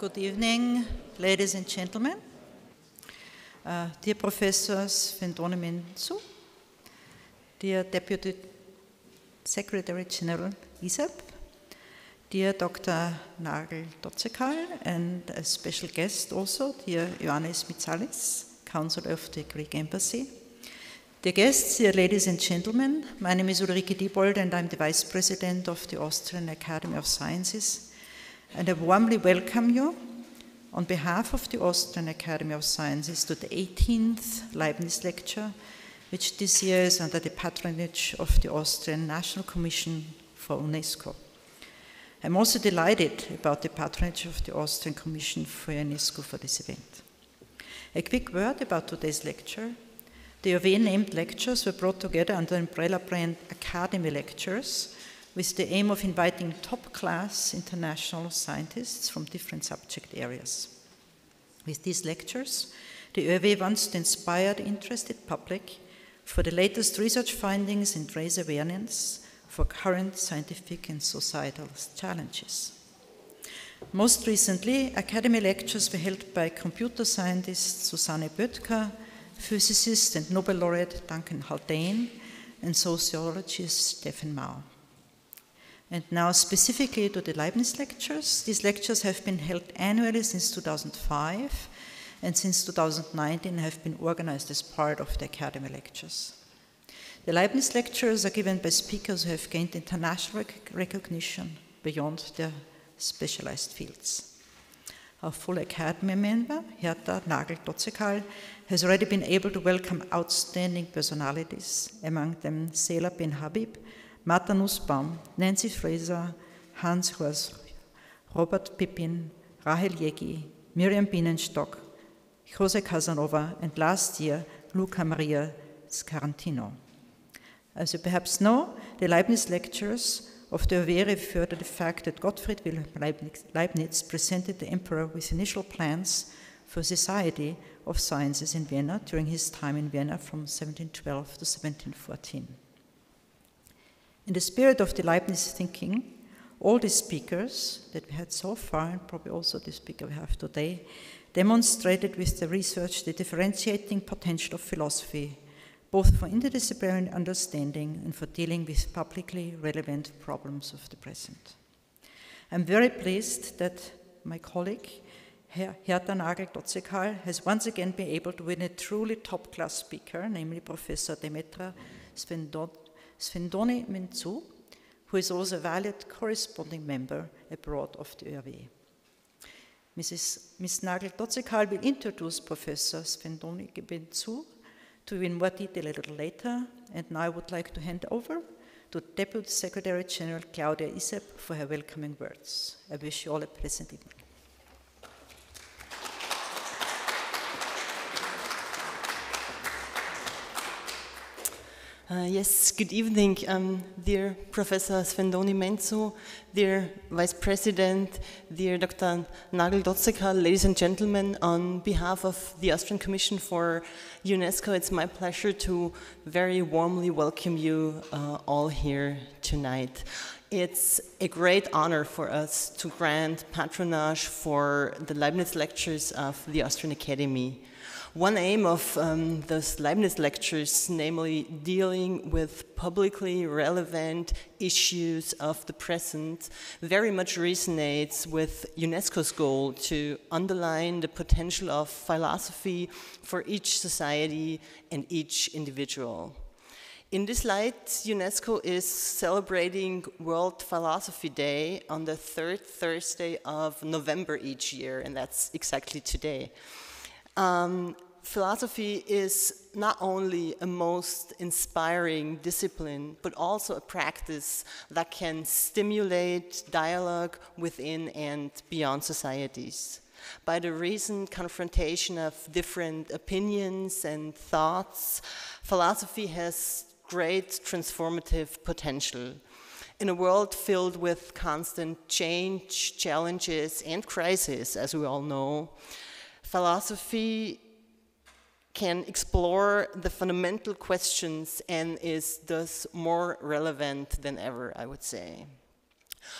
Good evening, ladies and gentlemen. Dear Professor Sfendoni Mensou, dear Deputy Secretary General ISEP, dear Dr. Nagel Dotzekal, and a special guest also, dear Ioannis Mitsalis, Counselor of the Greek Embassy. Dear guests, dear ladies and gentlemen, my name is Ulrike Diebold and I'm the Vice President of the Austrian Academy of Sciences, and I warmly welcome you on behalf of the Austrian Academy of Sciences to the 18th Leibniz Lecture, which this year is under the patronage of the Austrian National Commission for UNESCO. I'm also delighted about the patronage of the Austrian Commission for UNESCO for this event. A quick word about today's lecture. The OV-named lectures were brought together under the umbrella brand Academy Lectures with the aim of inviting top-class international scientists from different subject areas. With these lectures, the OV wants to inspire the interested public for the latest research findings and raise awareness for current scientific and societal challenges. Most recently, Academy Lectures were held by computer scientist Susanne Böttger, physicist and Nobel laureate Duncan Haldane, and sociologist Stephen Mao. And now specifically to the Leibniz Lectures. These lectures have been held annually since 2005, and since 2019 have been organized as part of the Academy Lectures. The Leibniz Lectures are given by speakers who have gained international recognition beyond their specialized fields. Our full Academy member, Hertha Nagel-Dotzekal, has already been able to welcome outstanding personalities, among them Selah Ben Habib, Martha Nussbaum, Nancy Fraser, Hans Horst, Robert Pippin, Rahel Jaegi, Miriam Bienenstock, Jose Casanova, and last year, Luca Maria Scarantino. As you perhaps know, the Leibniz Lectures of the OV refer to the fact that Gottfried Wilhelm Leibniz presented the emperor with initial plans for Society of Sciences in Vienna during his time in Vienna from 1712 to 1714. In the spirit of the Leibniz thinking, all the speakers that we had so far, and probably also the speaker we have today, demonstrated with the research the differentiating potential of philosophy, both for interdisciplinary understanding and for dealing with publicly relevant problems of the present. I'm very pleased that my colleague, Hertha Nagel-Dotzekal, has once again been able to win a truly top-class speaker, namely Professor Demetra Sfendoni Mensou, who is also a valued corresponding member abroad of the ÖAW. Ms. Nagel-Dotzekal will introduce Professor Sfendoni Mensou to you in more detail a little later, and now I would like to hand over to Deputy Secretary General Claudia ISEP for her welcoming words. I wish you all a pleasant evening. Yes, good evening, dear Professor Sfendoni Mensou, dear Vice President, dear Dr. Nagel-Dotzekal, ladies and gentlemen. On behalf of the Austrian Commission for UNESCO, it's my pleasure to very warmly welcome you all here tonight. It's a great honor for us to grant patronage for the Leibniz Lectures of the Austrian Academy. One aim of those Leibniz Lectures, namely dealing with publicly relevant issues of the present, very much resonates with UNESCO's goal to underline the potential of philosophy for each society and each individual. In this light, UNESCO is celebrating World Philosophy Day on the third Thursday of November each year, and that's exactly today. Philosophy is not only a most inspiring discipline, but also a practice that can stimulate dialogue within and beyond societies. By the recent confrontation of different opinions and thoughts, philosophy has great transformative potential. In a world filled with constant change, challenges, and crises, as we all know, philosophy can explore the fundamental questions and is thus more relevant than ever, I would say.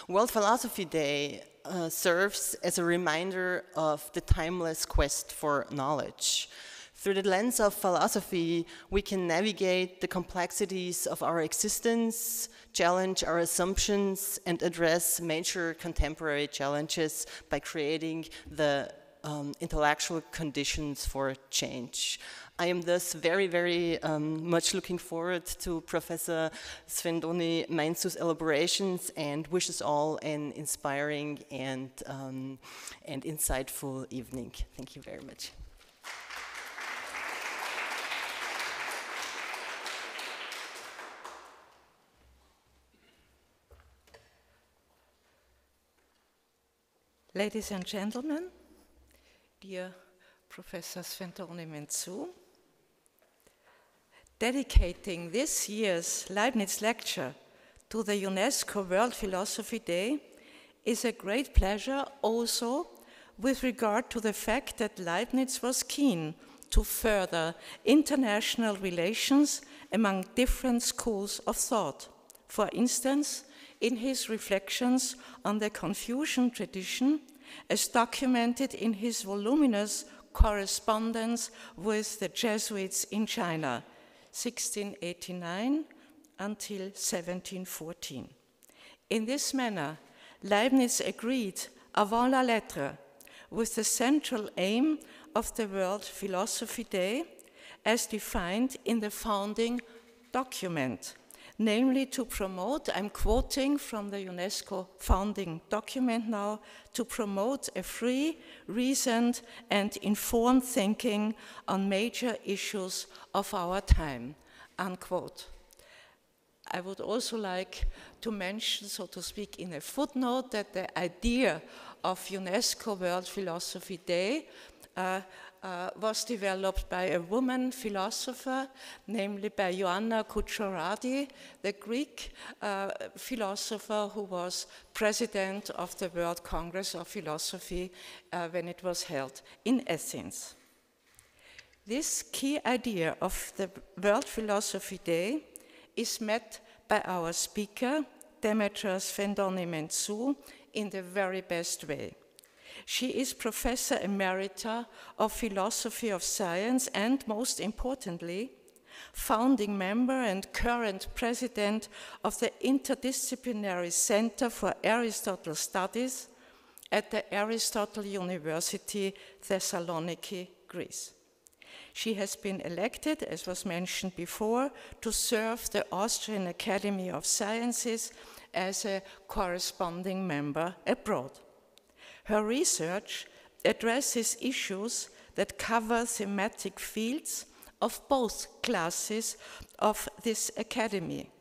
World Philosophy Day serves as a reminder of the timeless quest for knowledge. Through the lens of philosophy, we can navigate the complexities of our existence, challenge our assumptions, and address major contemporary challenges by creating the intellectual conditions for change. I am thus very, very much looking forward to Professor Svendoni Mainzu's elaborations and wish us all an inspiring and insightful evening. Thank you very much. Ladies and gentlemen, dear Professor Svendoni Mainzu, dedicating this year's Leibniz lecture to the UNESCO World Philosophy Day is a great pleasure also with regard to the fact that Leibniz was keen to further international relations among different schools of thought. For instance, in his reflections on the Confucian tradition, as documented in his voluminous correspondence with the Jesuits in China, 1689 until 1714. In this manner, Leibniz agreed avant la lettre with the central aim of the World Philosophy Day as defined in the founding document, namely to promote, I'm quoting from the UNESCO founding document now, to promote a free, reasoned, and informed thinking on major issues of our time, unquote. I would also like to mention, so to speak, in a footnote, that the idea of UNESCO World Philosophy Day was developed by a woman philosopher, namely by Ioanna Koutchouradi, the Greek philosopher who was president of the World Congress of Philosophy when it was held in Athens. This key idea of the World Philosophy Day is met by our speaker, Demetra Svendoni Mainzu, in the very best way. She is Professor Emerita of Philosophy of Science and, most importantly, founding member and current president of the Interdisciplinary Center for Aristotle Studies at the Aristotle University, Thessaloniki, Greece. She has been elected, as was mentioned before, to serve the Austrian Academy of Sciences as a corresponding member abroad. Her research addresses issues that cover thematic fields of both classes of this academy,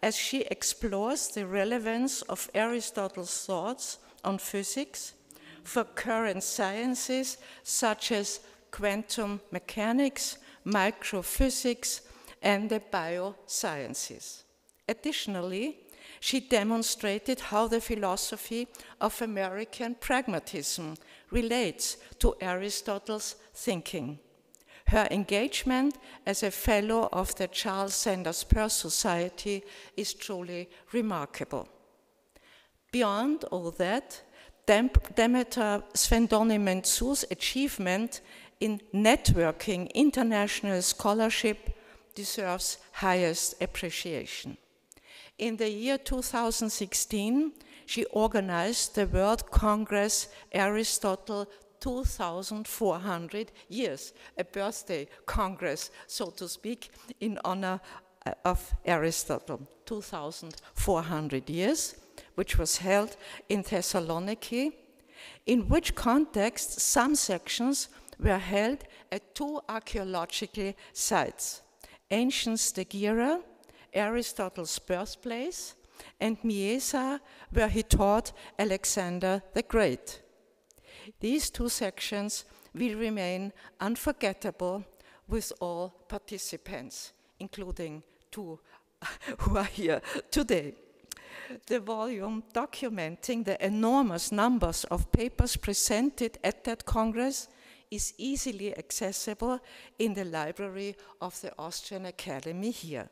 as she explores the relevance of Aristotle's thoughts on physics for current sciences such as quantum mechanics, microphysics, and the biosciences. Additionally, she demonstrated how the philosophy of American pragmatism relates to Aristotle's thinking. Her engagement as a fellow of the Charles Sanders Peirce Society is truly remarkable. Beyond all that, Demetra Svendoni Mainzu's achievement in networking international scholarship deserves highest appreciation. In the year 2016, she organized the World Congress Aristotle 2,400 years, a birthday congress, so to speak, in honor of Aristotle, 2,400 years, which was held in Thessaloniki, in which context some sections were held at two archaeological sites, ancient Stagira, Aristotle's birthplace, and Miesa, where he taught Alexander the Great. These two sections will remain unforgettable with all participants, including two who are here today. The volume documenting the enormous numbers of papers presented at that Congress is easily accessible in the library of the Austrian Academy here.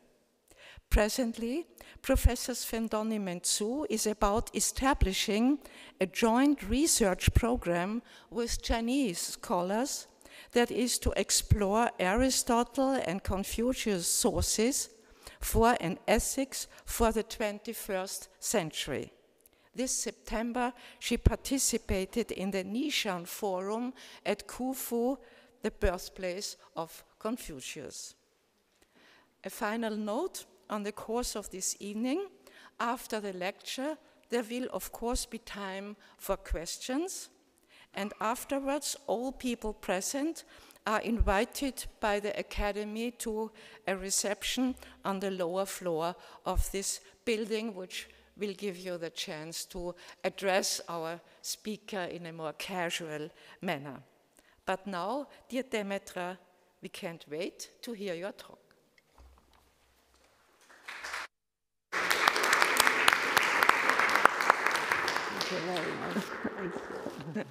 Presently, Professor Sven-Donny Mensou is about establishing a joint research program with Chinese scholars that is to explore Aristotle and Confucius sources for an ethics for the 21st century. This September, she participated in the Nishan Forum at Khufu, the birthplace of Confucius. A final note on the course of this evening. After the lecture, there will of course be time for questions, and afterwards all people present are invited by the Academy to a reception on the lower floor of this building, which will give you the chance to address our speaker in a more casual manner. But now, dear Demetra, we can't wait to hear your talk. Thank you very much. Thank you.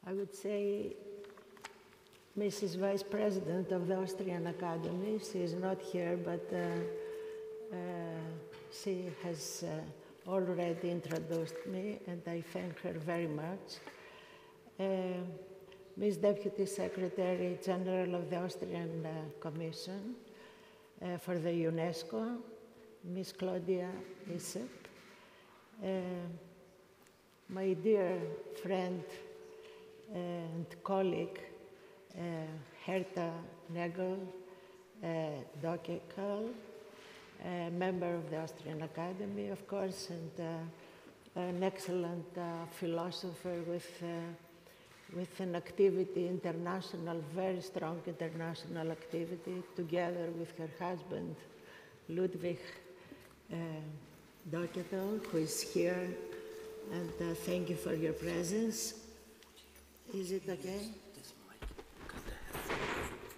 I would say Mrs. Vice President of the Austrian Academy, she is not here, but she has already introduced me, and I thank her very much. Ms. Deputy Secretary General of the Austrian Commission for the UNESCO, Ms. Claudia Isep, my dear friend and colleague, Herta Nagel Dockekel, member of the Austrian Academy, of course, and an excellent philosopher with an activity, international, very strong international activity, together with her husband, Ludwig Docketel, who is here, and thank you for your presence. Is it okay?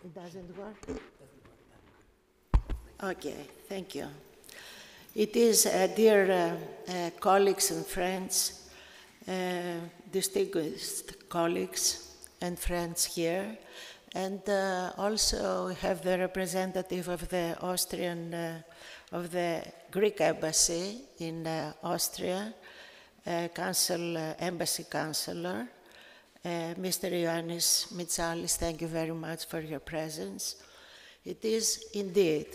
It doesn't work? Okay, thank you. It is, dear colleagues and friends, distinguished colleagues and friends here, and also we have the representative of the of the Greek embassy in Austria, embassy counselor, Mr. Ioannis Mitsalis. Thank you very much for your presence. It is indeed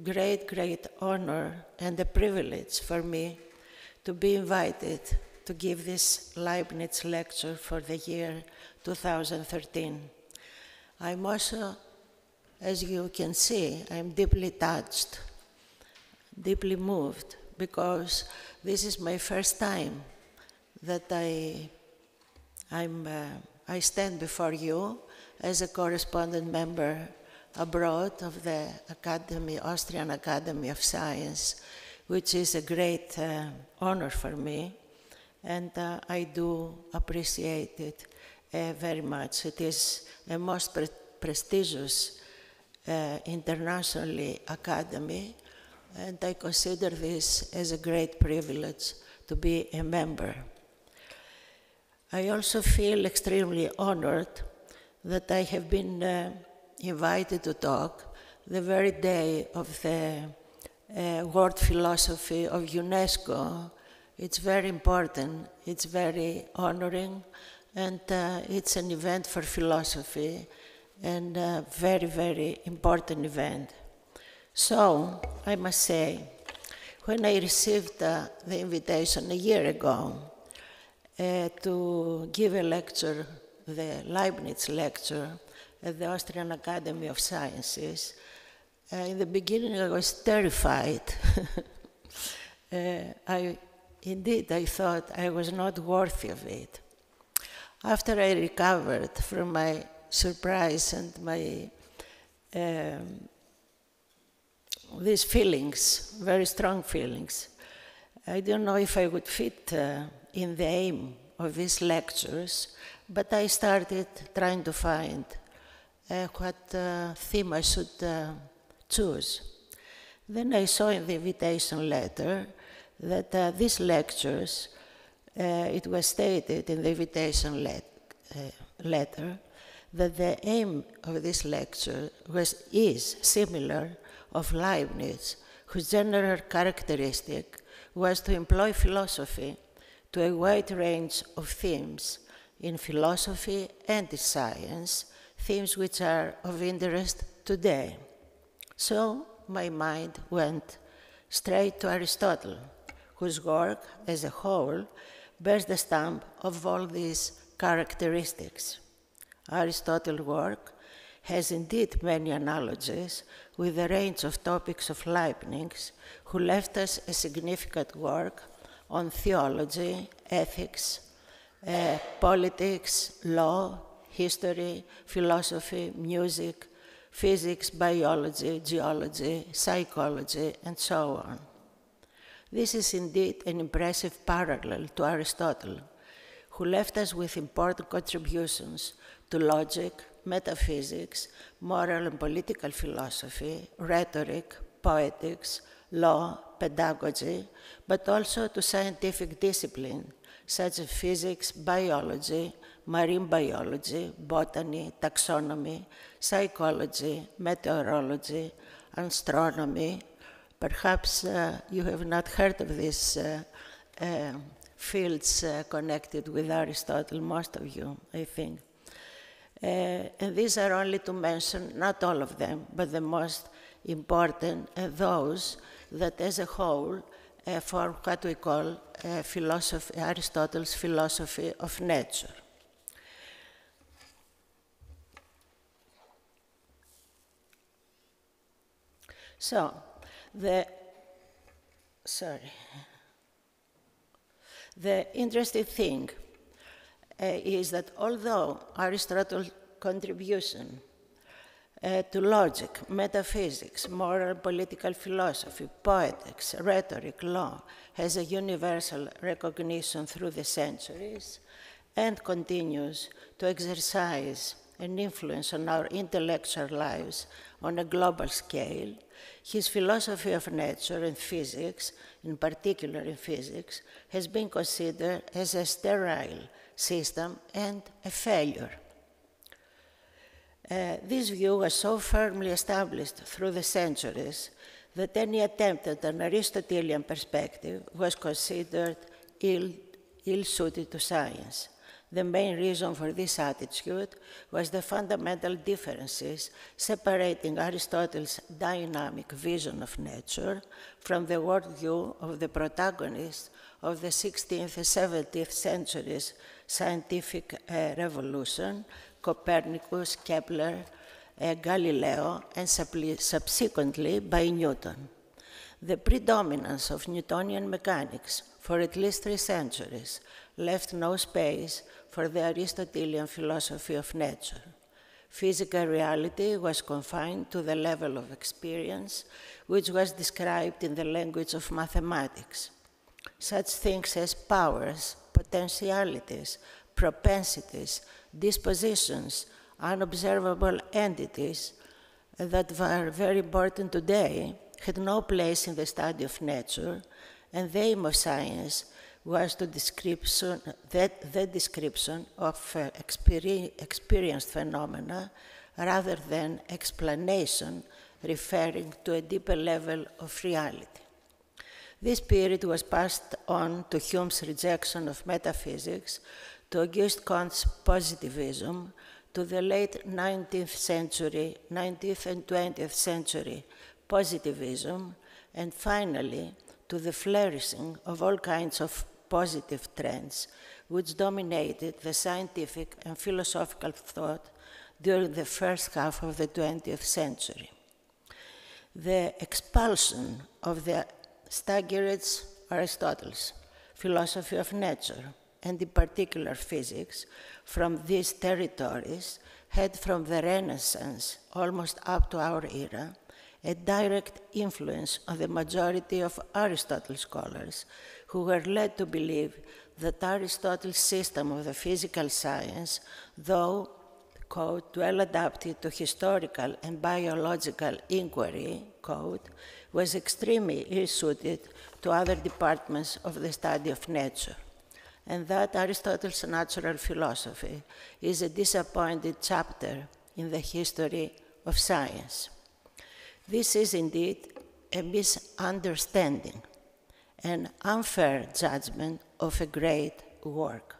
great honor and a privilege for me to be invited to give this Leibniz lecture for the year 2013. I'm also, as you can see, I'm deeply touched, deeply moved, because this is my first time that I stand before you as a correspondent member abroad of the Academy, Austrian Academy of Science, which is a great honor for me, and I do appreciate it very much. It is a most prestigious internationally academy, and I consider this as a great privilege to be a member. I also feel extremely honored that I have been invited to talk the very day of the World Philosophy of UNESCO. It's very important, it's very honoring, and it's an event for philosophy, and a very important event. So, I must say, when I received the invitation a year ago to give a lecture, the Leibniz lecture, at the Austrian Academy of Sciences, in the beginning I was terrified. Indeed, I thought I was not worthy of it. After I recovered from my surprise and my these feelings, very strong feelings, I don't know if I would fit in the aim of these lectures, but I started trying to find what theme I should choose. Then I saw in the invitation letter that these lectures, it was stated in the invitation letter that the aim of this lecture is similar of Leibniz, whose general characteristic was to employ philosophy to a wide range of themes in philosophy and in science, themes which are of interest today. So my mind went straight to Aristotle, whose work as a whole bears the stamp of all these characteristics. Aristotle's work has indeed many analogies with the range of topics of Leibniz, who left us a significant work on theology, ethics, politics, law, history, philosophy, music, physics, biology, geology, psychology, and so on. This is indeed an impressive parallel to Aristotle, who left us with important contributions to logic, metaphysics, moral and political philosophy, rhetoric, poetics, law, pedagogy, but also to scientific discipline such as physics, biology, marine biology, botany, taxonomy, psychology, meteorology, astronomy. Perhaps you have not heard of these fields connected with Aristotle, most of you, I think. And these are only to mention, not all of them, but the most important, and those that as a whole form what we call Aristotle's philosophy of nature. So, the interesting thing is that although Aristotle's contribution to logic, metaphysics, moral political philosophy, poetics, rhetoric, law has a universal recognition through the centuries and continues to exercise an influence on our intellectual lives on a global scale, his philosophy of nature and physics, in particular in physics, has been considered as a sterile system and a failure. This view was so firmly established through the centuries that any attempt at an Aristotelian perspective was considered ill-suited to science. The main reason for this attitude was the fundamental differences separating Aristotle's dynamic vision of nature from the worldview of the protagonists of the 16th and 17th centuries scientific revolution, Copernicus, Kepler, Galileo, and subsequently by Newton. The predominance of Newtonian mechanics for at least 3 centuries left no space for the Aristotelian philosophy of nature. Physical reality was confined to the level of experience, which was described in the language of mathematics. Such things as powers, potentialities, propensities, dispositions, unobservable entities that were very important today had no place in the study of nature, and the aim of science was the description of experienced phenomena rather than explanation referring to a deeper level of reality. This period was passed on to Hume's rejection of metaphysics, to Auguste Comte's positivism, to the late 19th and 20th century positivism, and finally to the flourishing of all kinds of positive trends which dominated the scientific and philosophical thought during the first half of the 20th century. The expulsion of the Staggered's Aristotle's philosophy of nature, and in particular physics, from these territories had from the Renaissance almost up to our era a direct influence on the majority of Aristotle scholars, who were led to believe that Aristotle's system of the physical science, though code, well adapted to historical and biological inquiry code, was extremely ill-suited to other departments of the study of nature, and that Aristotle's natural philosophy is a disappointed chapter in the history of science. This is indeed a misunderstanding, an unfair judgment of a great work.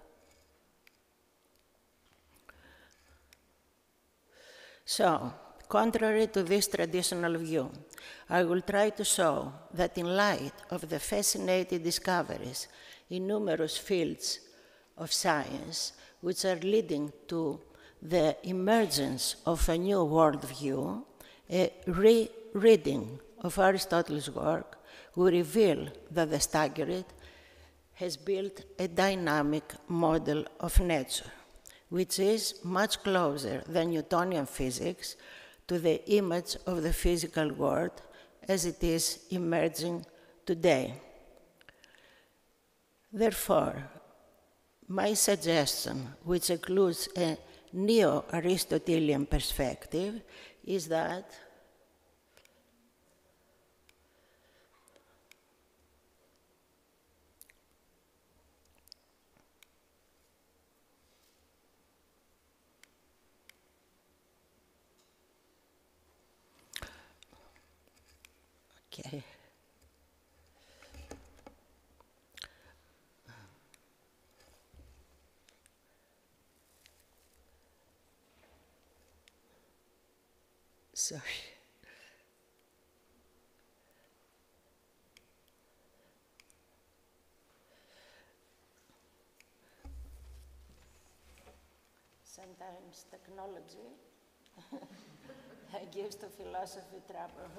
So, contrary to this traditional view, I will try to show that in light of the fascinating discoveries in numerous fields of science, which are leading to the emergence of a new worldview, a rereading of Aristotle's work will reveal that the Stagirite has built a dynamic model of nature, which is much closer than Newtonian physics to the image of the physical world as it is emerging today. Therefore, my suggestion, which includes a neo-Aristotelian perspective, is that okay. Sorry. Sometimes technology gives to philosophy trouble.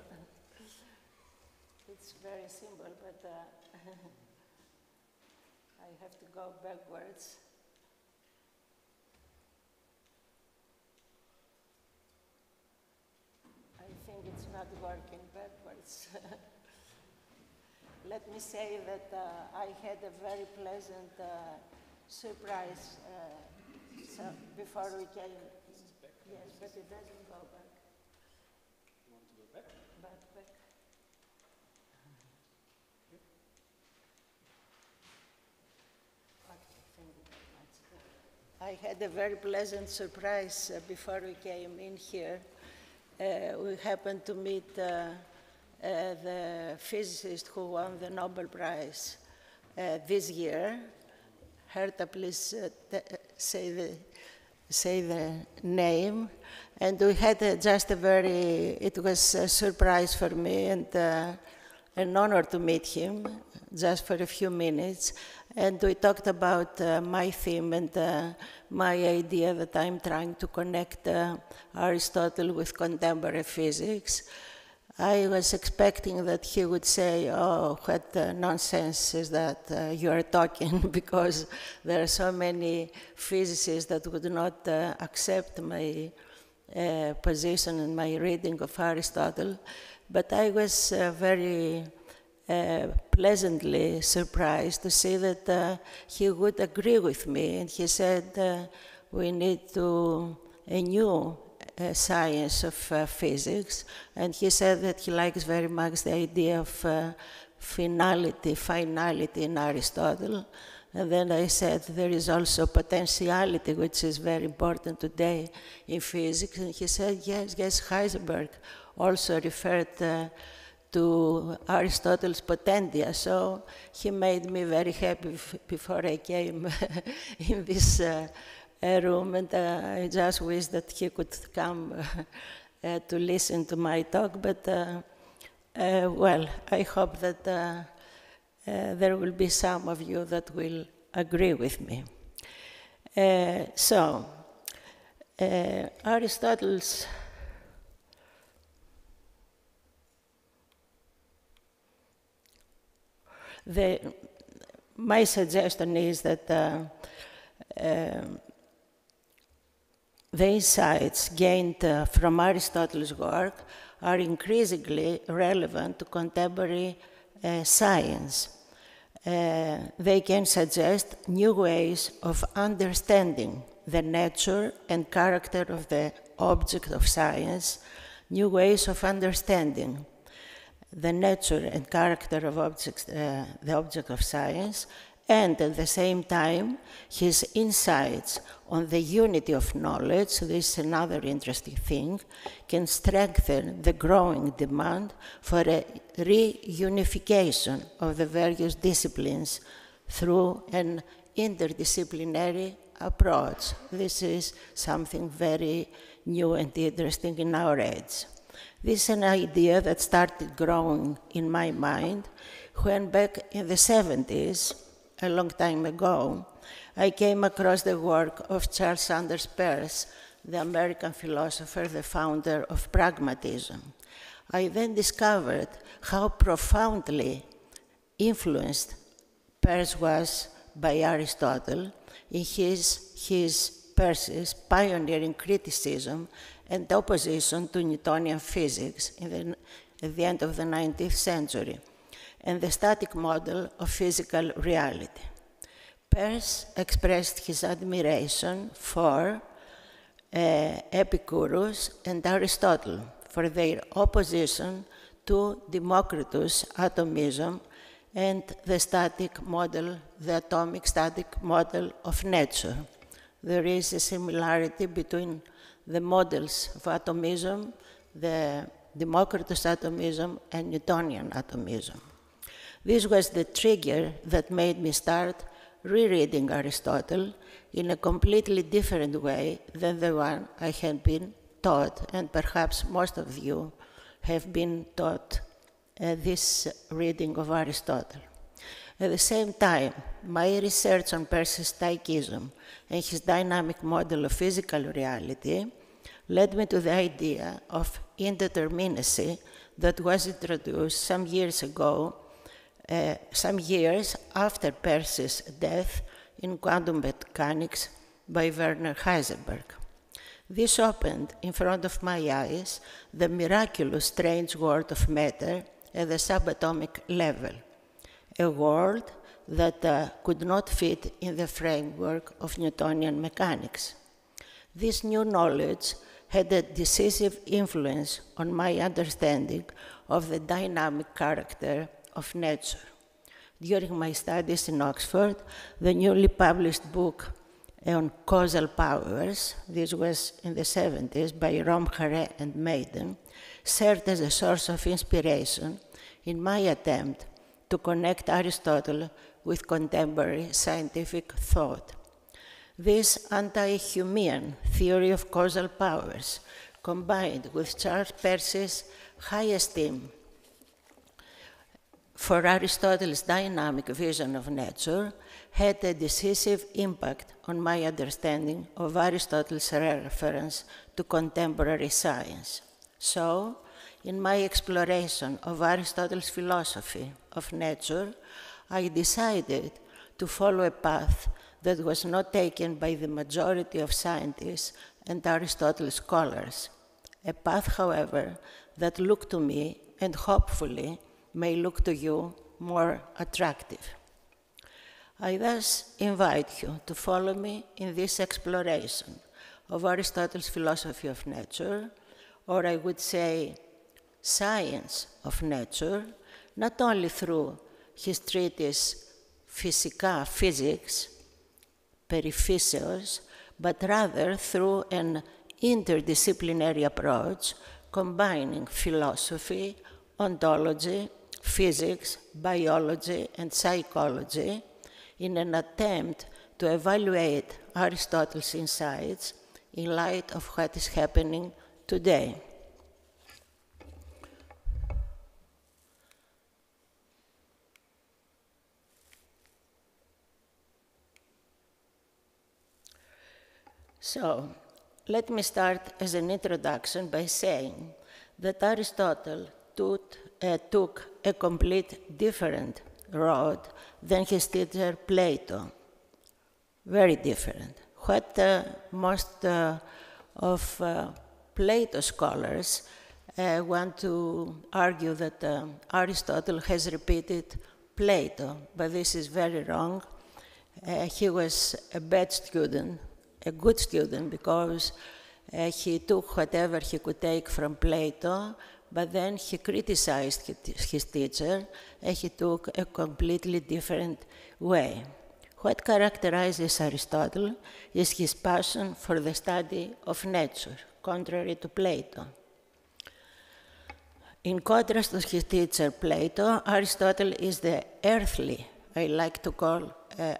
It's very simple, but I have to go backwards. I think it's not working backwards. Let me say that I had a very pleasant surprise so before we came. Yes, but it doesn't go back. You want to go back? Back. I had a very pleasant surprise before we came in here. We happened to meet the physicist who won the Nobel Prize this year. Herta, please say the name. And we had just it was a surprise for me and an honor to meet him just for a few minutes. And we talked about my theme and my idea that I'm trying to connect Aristotle with contemporary physics. I was expecting that he would say, oh, what nonsense is that you are talking, because there are so many physicists that would not accept my position and my reading of Aristotle. But I was very pleasantly surprised to see that he would agree with me. And he said, we need a new science of physics. And he said that he likes very much the idea of finality in Aristotle. And then I said, there is also potentiality, which is very important today in physics. And he said, yes, Heisenberg also referred to Aristotle's potentia. So he made me very happy before I came in this room, and I just wish that he could come to listen to my talk. But, well, I hope that there will be some of you that will agree with me. Aristotle's my suggestion is that the insights gained from Aristotle's work are increasingly relevant to contemporary science. They can suggest new ways of understanding the nature and character of the object of science, new ways of understanding the nature and character of the object of science, and at the same time, his insights on the unity of knowledge, this is another interesting thing, can strengthen the growing demand for a reunification of the various disciplines through an interdisciplinary approach. This is something very new and interesting in our age. This is an idea that started growing in my mind when back in the 70s, a long time ago, I came across the work of Charles Sanders Peirce, the American philosopher, the founder of pragmatism. I then discovered how profoundly influenced Peirce was by Aristotle in Peirce's pioneering criticism and opposition to Newtonian physics at the end of the 19th century, and the static model of physical reality. Peirce expressed his admiration for Epicurus and Aristotle for their opposition to Democritus' atomism and the static model, the atomic static model of nature. There is a similarity between the models of atomism, the Democritus atomism, and Newtonian atomism. This was the trigger that made me start rereading Aristotle in a completely different way than the one I had been taught, and perhaps most of you have been taught this reading of Aristotle. At the same time, my research on Peirce's Stoicism and his dynamic model of physical reality led me to the idea of indeterminacy that was introduced some years ago, some years after Peirce's death in quantum mechanics by Werner Heisenberg. This opened in front of my eyes the miraculous strange world of matter at the subatomic level, a world that could not fit in the framework of Newtonian mechanics. This new knowledge had a decisive influence on my understanding of the dynamic character of nature. During my studies in Oxford, the newly published book on causal powers, this was in the 70s by Rom Haré and Maiden, served as a source of inspiration in my attempt to connect Aristotle with contemporary scientific thought. This anti-Humean theory of causal powers, combined with Charles Peirce's high esteem for Aristotle's dynamic vision of nature, had a decisive impact on my understanding of Aristotle's reference to contemporary science. So, in my exploration of Aristotle's philosophy of nature, I decided to follow a path that was not taken by the majority of scientists and Aristotle scholars. A path, however, that looked to me, and hopefully may look to you, more attractive. I thus invite you to follow me in this exploration of Aristotle's philosophy of nature, or I would say science of nature, not only through his treatise Physics, Periphyseos, but rather through an interdisciplinary approach combining philosophy, ontology, physics, biology, and psychology in an attempt to evaluate Aristotle's insights in light of what is happening today. So, let me start as an introduction by saying that Aristotle took a complete different road than his teacher Plato. Very different. What most of Plato scholars want to argue that Aristotle has repeated Plato, but this is very wrong. He was a bad student a good student because he took whatever he could take from Plato, but then he criticized his teacher, and he took a completely different way. What characterizes Aristotle is his passion for the study of nature, contrary to Plato. In contrast to his teacher Plato, Aristotle is the earthly, I like to call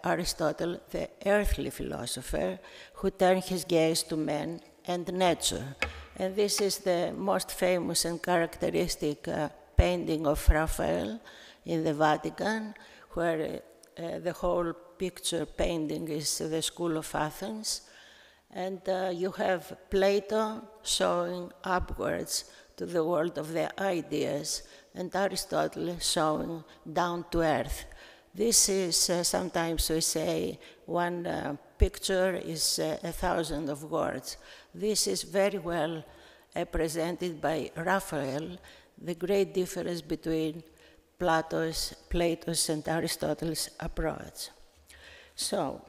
Aristotle the earthly philosopher who turned his gaze to men and nature. And this is the most famous and characteristic painting of Raphael in the Vatican, where the whole picture painting is the School of Athens. And you have Plato showing upwards to the world of the ideas, and Aristotle showing down to earth. This is, sometimes we say, one picture is 1,000 of words. This is very well presented by Raphael, the great difference between Plato's and Aristotle's approach. So,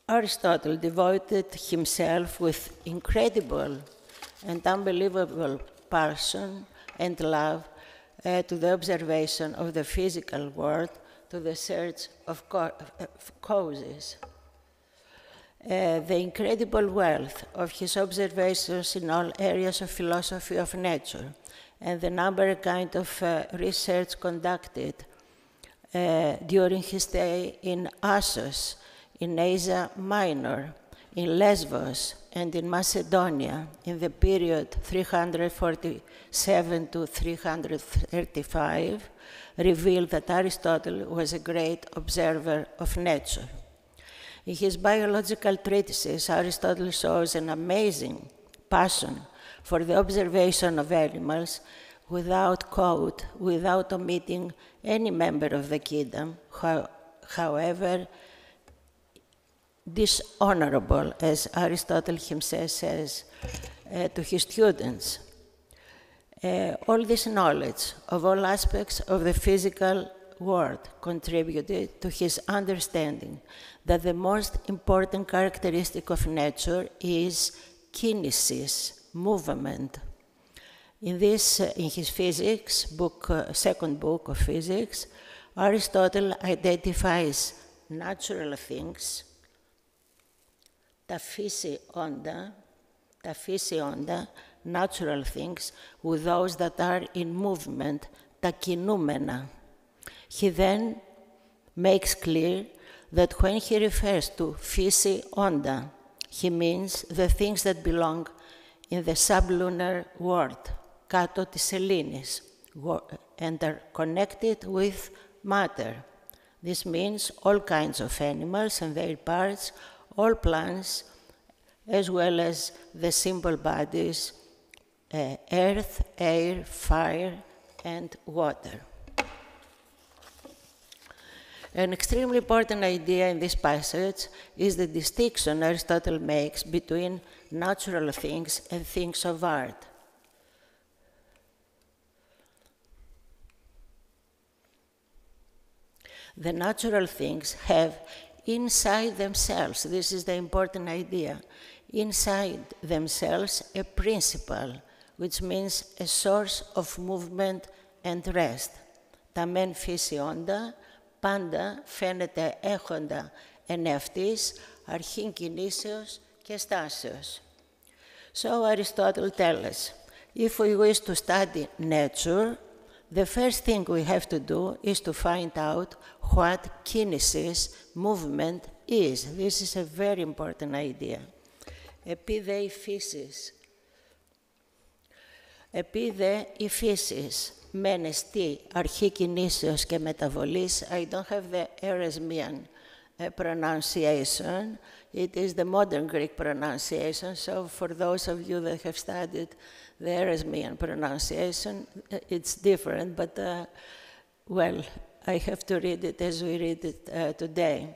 Aristotle devoted himself with incredible and unbelievable passion and love to the observation of the physical world, to the search of causes. The incredible wealth of his observations in all areas of philosophy of nature and the number kind of research conducted during his stay in Assos, in Asia Minor, in Lesbos, and in Macedonia in the period 347 to 335 reveal that Aristotle was a great observer of nature. In his biological treatises, Aristotle shows an amazing passion for the observation of animals without code, without omitting any member of the kingdom, however dishonorable, as Aristotle himself says to his students. All this knowledge of all aspects of the physical world contributed to his understanding that the most important characteristic of nature is kinesis, movement. In his physics book, second book of physics, Aristotle identifies natural things, ta physi onda, natural things, with those that are in movement, ta kinoumena. He then makes clear that when he refers to physi onda, he means the things that belong in the sublunar world, κάτω της σελήνης, and are connected with matter. This means all kinds of animals and their parts, all plants, as well as the simple bodies, earth, air, fire, and water. An extremely important idea in this passage is the distinction Aristotle makes between natural things and things of art. The natural things have inside themselves, this is the important idea, inside themselves a principle, which means a source of movement and rest. Τα μεν φυσιόντα πάντα φαίνεται έχοντα εν ευτής αρχήν κινήσεως και στάσεως. So Aristotle tells us, if we wish to study nature, the first thing we have to do is to find out what kinesis, movement, is. This is a very important idea. Επί δε η φύσης μεν εστί αρχή κινήσεως και μεταβολής. I don't have the Erasmian pronunciation. It is the modern Greek pronunciation. So for those of you that have studied the Erasmian pronunciation, it's different, but well, I have to read it as we read it today.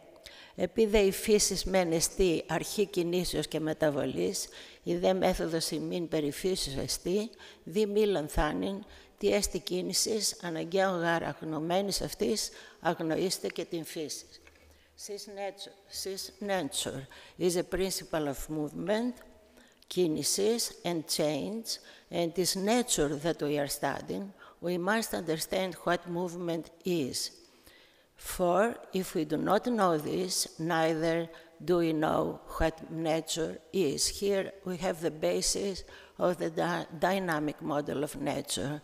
Επί δε η φύσης μεν εστί αρχή κινήσεως και μεταβολής, η δε μέθοδος ημίν περί φύσης εστί, δι μη λανθάνειν, τι έστι κίνησης, αναγκαίων γάρα αγνωμένης αυτής, αγνοήστε και την φύση. Since nature is a principle of movement, κίνησης and change, and it is nature that we are studying, we must understand what movement is. For if we do not know this, neither do we know what nature is. Here we have the basis of the dynamic model of nature.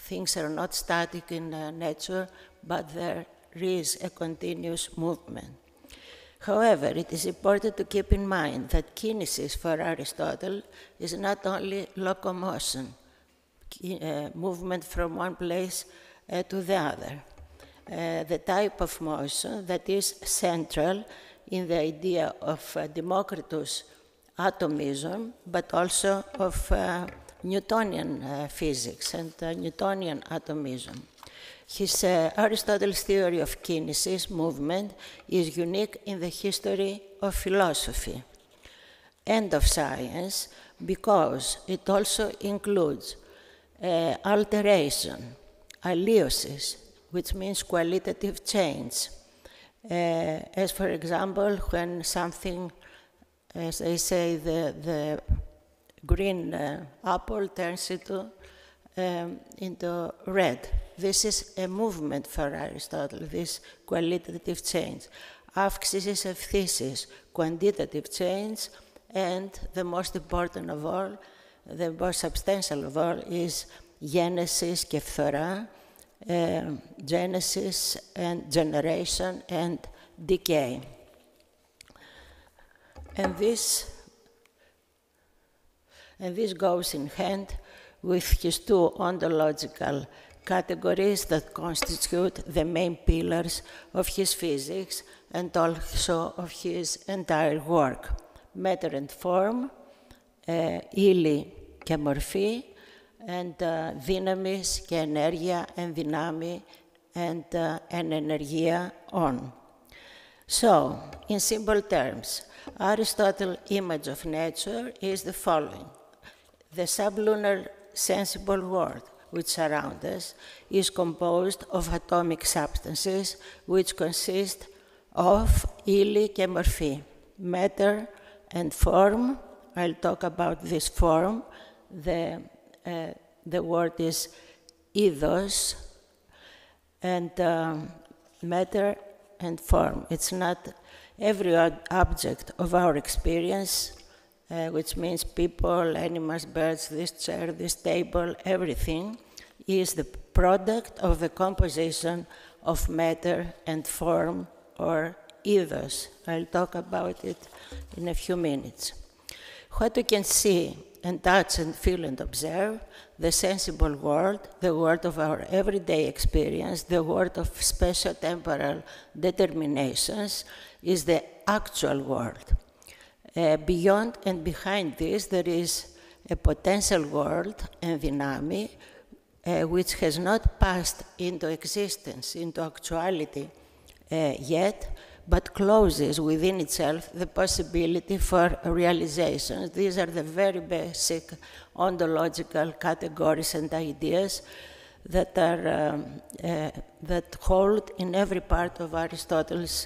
Things are not static in nature, but there is a continuous movement. However, it is important to keep in mind that kinesis for Aristotle is not only locomotion, movement from one place to the other. The type of motion that is central in the idea of Democritus' atomism, but also of Newtonian physics and Newtonian atomism. Aristotle's theory of kinesis, movement, is unique in the history of philosophy and of science because it also includes alteration, alliosis, which means qualitative change. As for example, when something, as they say, the green apple turns into red. This is a movement for Aristotle, this qualitative change. Αύξησης ευθύσης, quantitative change, and the most important of all, the most substantial of all, is γένεσης και φθορά, genesis and generation and decay. And this goes in hand with his two ontological categories that constitute the main pillars of his physics and also of his entire work. Matter and form, ύλη και μορφή, and δύναμης και ενέργεια, ενδυνάμει, and ενεργεία, on. So, in simple terms, Aristotle's image of nature is the following. The sublunar sensible world which surrounds us is composed of atomic substances which consist of ύλη και μορφή, matter and form. I'll talk about this form. The word is eidos, and matter and form. It's not every object of our experience, which means people, animals, birds, this chair, this table, everything is the product of the composition of matter and form, or eidos. I'll talk about it in a few minutes. What we can see and touch and feel and observe, the sensible world, the world of our everyday experience, the world of spatio-temporal determinations, is the actual world. Beyond and behind this, there is a potential world, ενδυνάμει, which has not passed into existence, into actuality yet, but closes within itself the possibility for realization. These are the very basic ontological categories and ideas that that hold in every part of Aristotle's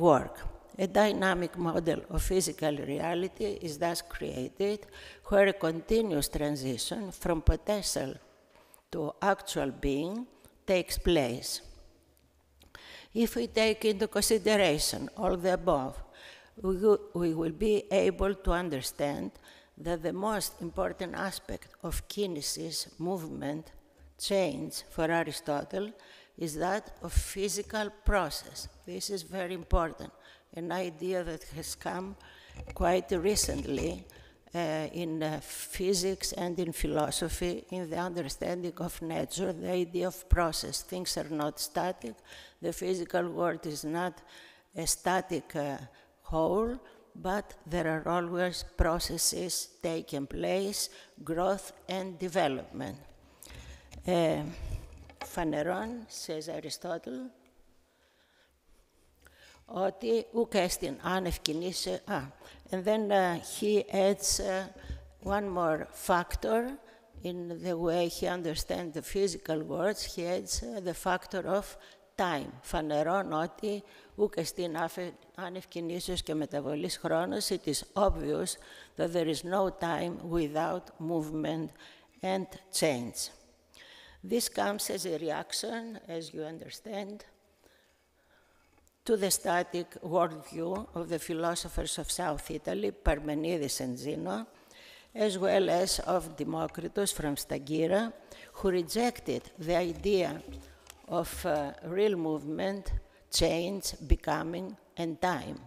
work. A dynamic model of physical reality is thus created, where a continuous transition from potential to actual being takes place. If we take into consideration all the above, we will be able to understand that the most important aspect of kinesis, movement, change for Aristotle is that of physical process. This is very important, an idea that has come quite recently in physics and in philosophy, in the understanding of nature, the idea of process. Things are not static. The physical world is not a static whole, but there are always processes taking place, growth and development. Φανερόν, says Aristotle, ότι ουκ έστιν άνευ κινήσει. And then he adds one more factor in the way he understands the physical words. He adds the factor of time. Φανερών ότι ουκ εστιν άνευ κινήσεως και μεταβολής χρόνος. It is obvious that there is no time without movement and change. This comes as a reaction, as you understand, to the static worldview of the philosophers of South Italy, Parmenides and Zeno, as well as of Democritus from Stagira, who rejected the idea of real movement, change, becoming, and time.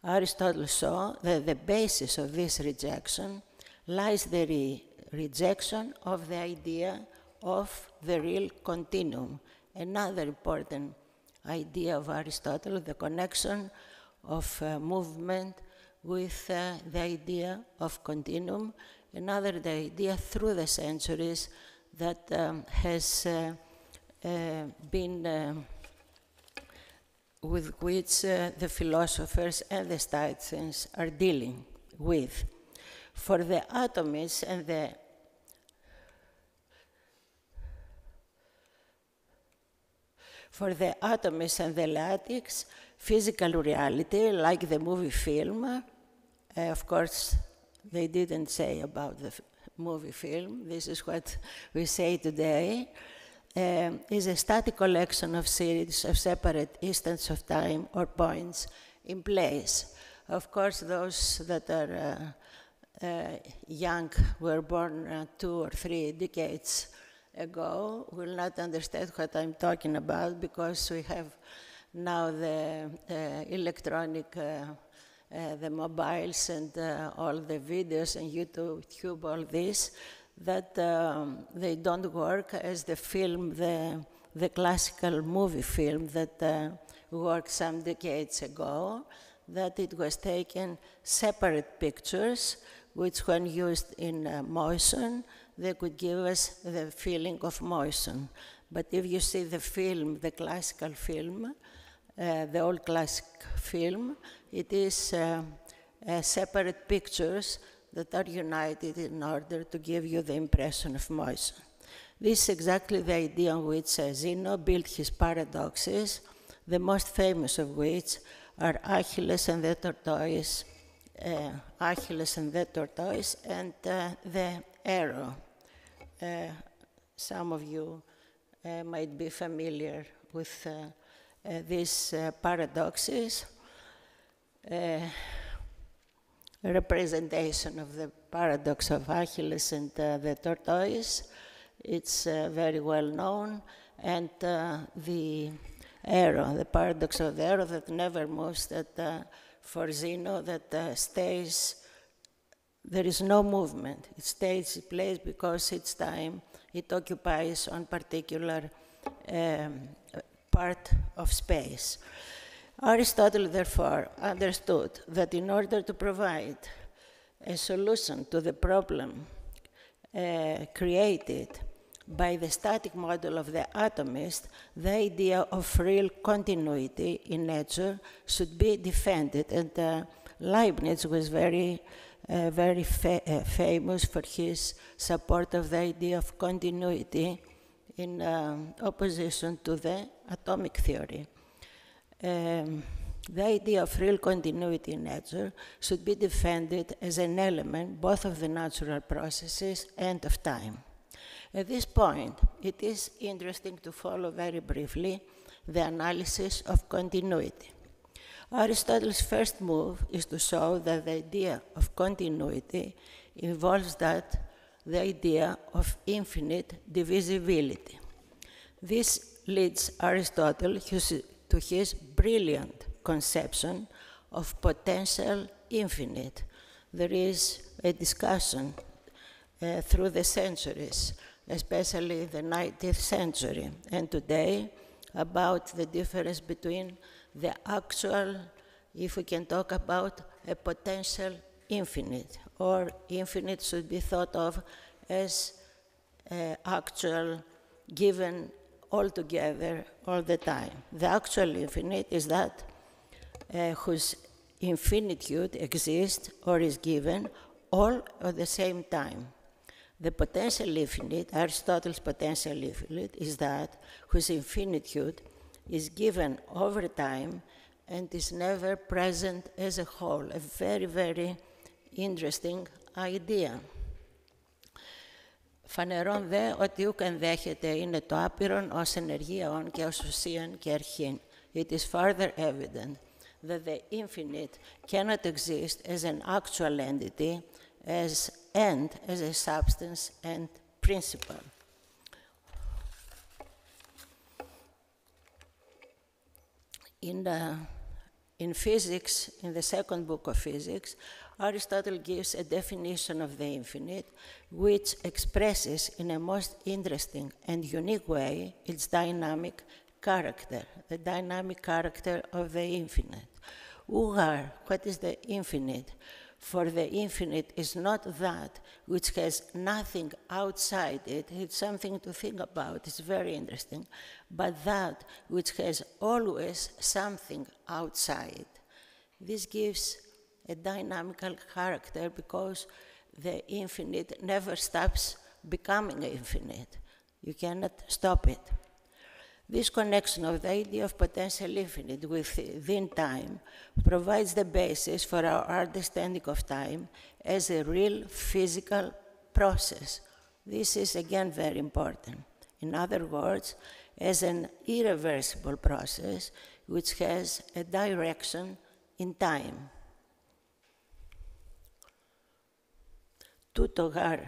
Aristotle saw that the basis of this rejection lies the rejection of the idea of the real continuum, another important idea of Aristotle, the connection of movement with the idea of continuum, another the idea through the centuries that has been with which the philosophers and the statesmen are dealing with. For the atomists and the Latinx, physical reality, like the movie film, of course, they didn't say about the movie film, this is what we say today, is a static collection of series of separate instants of time or points in place. Of course, those that are young, were born 2 or 3 decades ago, will not understand what I'm talking about, because we have now the electronic, the mobiles and all the videos and YouTube, all this, that they don't work as the film, the classical movie film that worked some decades ago, that it was taken separate pictures, which when used in motion, they could give us the feeling of motion. But if you see the film, the classical film, the old classic film, it is separate pictures that are united in order to give you the impression of motion. This is exactly the idea on which Zeno built his paradoxes, the most famous of which are Achilles and the tortoise, and the arrow. Some of you might be familiar with these paradoxes. Representation of the paradox of Achilles and the tortoise. It's very well known. And the arrow, the paradox of the arrow that never moves, that for Zeno, that stays, there is no movement. It stays in place because its time, it occupies on particular part of space. Aristotle, therefore, understood that in order to provide a solution to the problem created by the static model of the atomist, the idea of real continuity in nature should be defended. And Leibniz was very famous for his support of the idea of continuity in opposition to the atomic theory. The idea of real continuity in nature should be defended as an element both of the natural processes and of time. At this point, it is interesting to follow very briefly the analysis of continuity. Aristotle's first move is to show that the idea of continuity involves the idea of infinite divisibility. This leads Aristotle to his brilliant conception of potential infinite. There is a discussion through the centuries, especially the 19th century and today, about the difference between the actual, if we can talk about a potential infinite, or infinite should be thought of as actual given all together all the time. The actual infinite is that whose infinitude exists or is given all at the same time. The potential infinite, Aristotle's potential infinite, is that whose infinitude is given over time and is never present as a whole. A very, very interesting idea. Φανερόν δε ότι ούκ ενδέχεται είναι το άπειρον ως ενεργείον και ως ουσίαν και αρχήν. It is further evident that the infinite cannot exist as an actual entity, as a substance and principle. In physics, in the second book of physics, Aristotle gives a definition of the infinite, which expresses in a most interesting and unique way its dynamic character, the dynamic character of the infinite. Ugar, what is the infinite? For the infinite is not that which has nothing outside it, it's something to think about, it's very interesting, but that which has always something outside. This gives a dynamical character because the infinite never stops becoming infinite. You cannot stop it. This connection of the idea of potential infinite within time provides the basis for our understanding of time as a real physical process. This is again very important. In other words, as an irreversible process which has a direction in time. Τούτο γάρ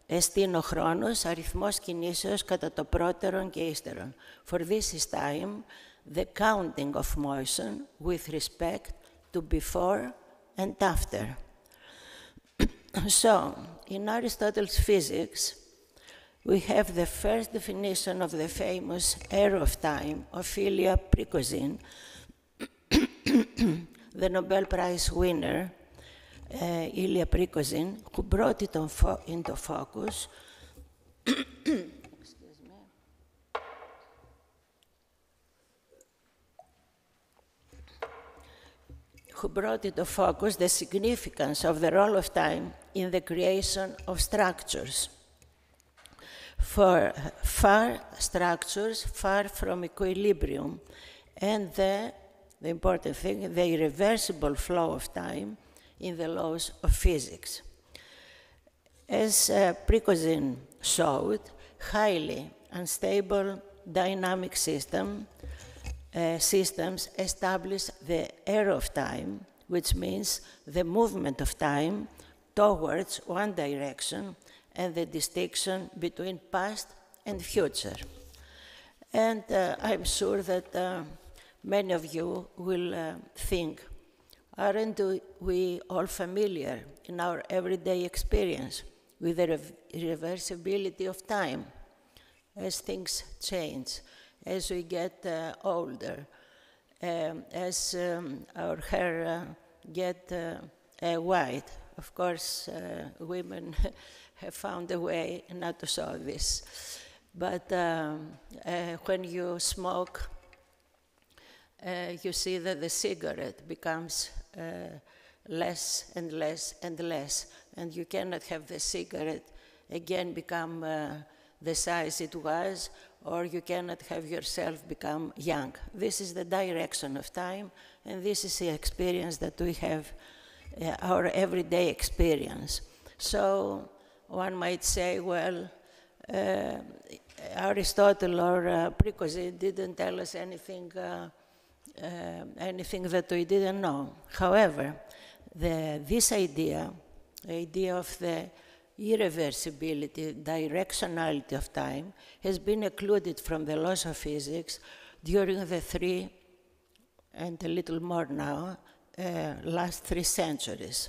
εστίν ο χρόνος, αριθμός κινήσεως κατά το πρώτερον και ύστερον. For this is time, the counting of motion with respect to before and after. So, in Aristotle's physics, we have the first definition of the famous era of time of Ilya Prigozhin, the Nobel Prize winner, Ilya Prigozhin, who brought it into focus the significance of the role of time in the creation of structures. For structures far from equilibrium, and the important thing, the irreversible flow of time in the laws of physics. As Prigozhin showed, highly unstable dynamic systems establish the era of time, which means the movement of time towards one direction and the distinction between past and future. And I'm sure that many of you will think, aren't we all familiar in our everyday experience with the irreversibility of time as things change, as we get older, as our hair get white? Of course, women have found a way not to show this. But when you smoke, you see that the cigarette becomes less and less and less, and you cannot have the cigarette again become the size it was, or you cannot have yourself become young. This is the direction of time, and this is the experience that we have, our everyday experience. So one might say, well, Aristotle or Prigozhin didn't tell us anything that we didn't know. However, this idea, the idea of the irreversibility, directionality of time, has been included from the laws of physics during the 3 and a little more now, last 3 centuries.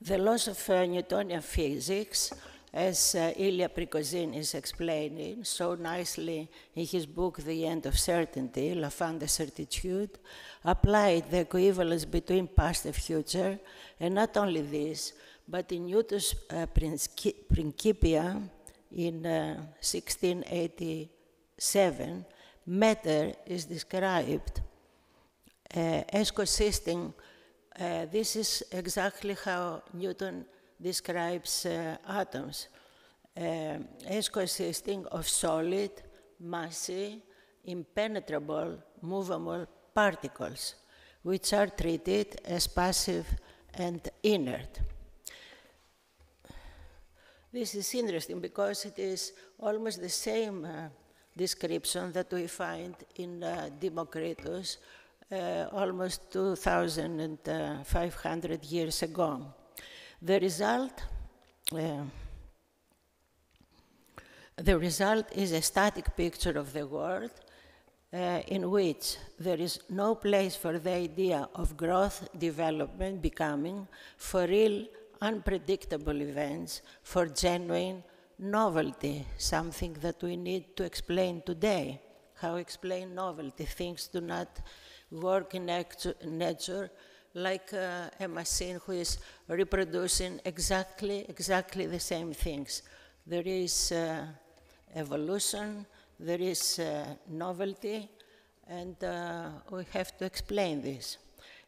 The laws of Newtonian physics, as Ilya Prigozhin is explaining so nicely in his book, The End of Certainty, La Fin de Certitude, applied the equivalence between past and future, and not only this, but in Newton's Principia, in 1687, matter is described as consisting, this is exactly how Newton describes atoms, as consisting of solid, massy, impenetrable, movable particles, which are treated as passive and inert. This is interesting because it is almost the same description that we find in Democritus almost 2,500 years ago. The result is a static picture of the world in which there is no place for the idea of growth, development, becoming, for real, unpredictable events, for genuine novelty, something that we need to explain today. How explain novelty? Things do not work in nature like a machine who is reproducing exactly the same things. There is evolution, there is novelty, and we have to explain this.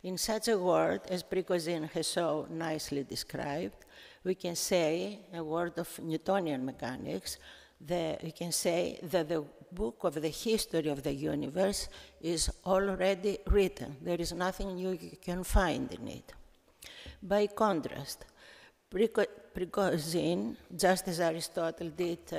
In such a word, as Prigozhin has so nicely described, we can say, a word of Newtonian mechanics, we can say that the book of the history of the universe is already written. There is nothing new you can find in it. By contrast, Prigozhin, just as Aristotle did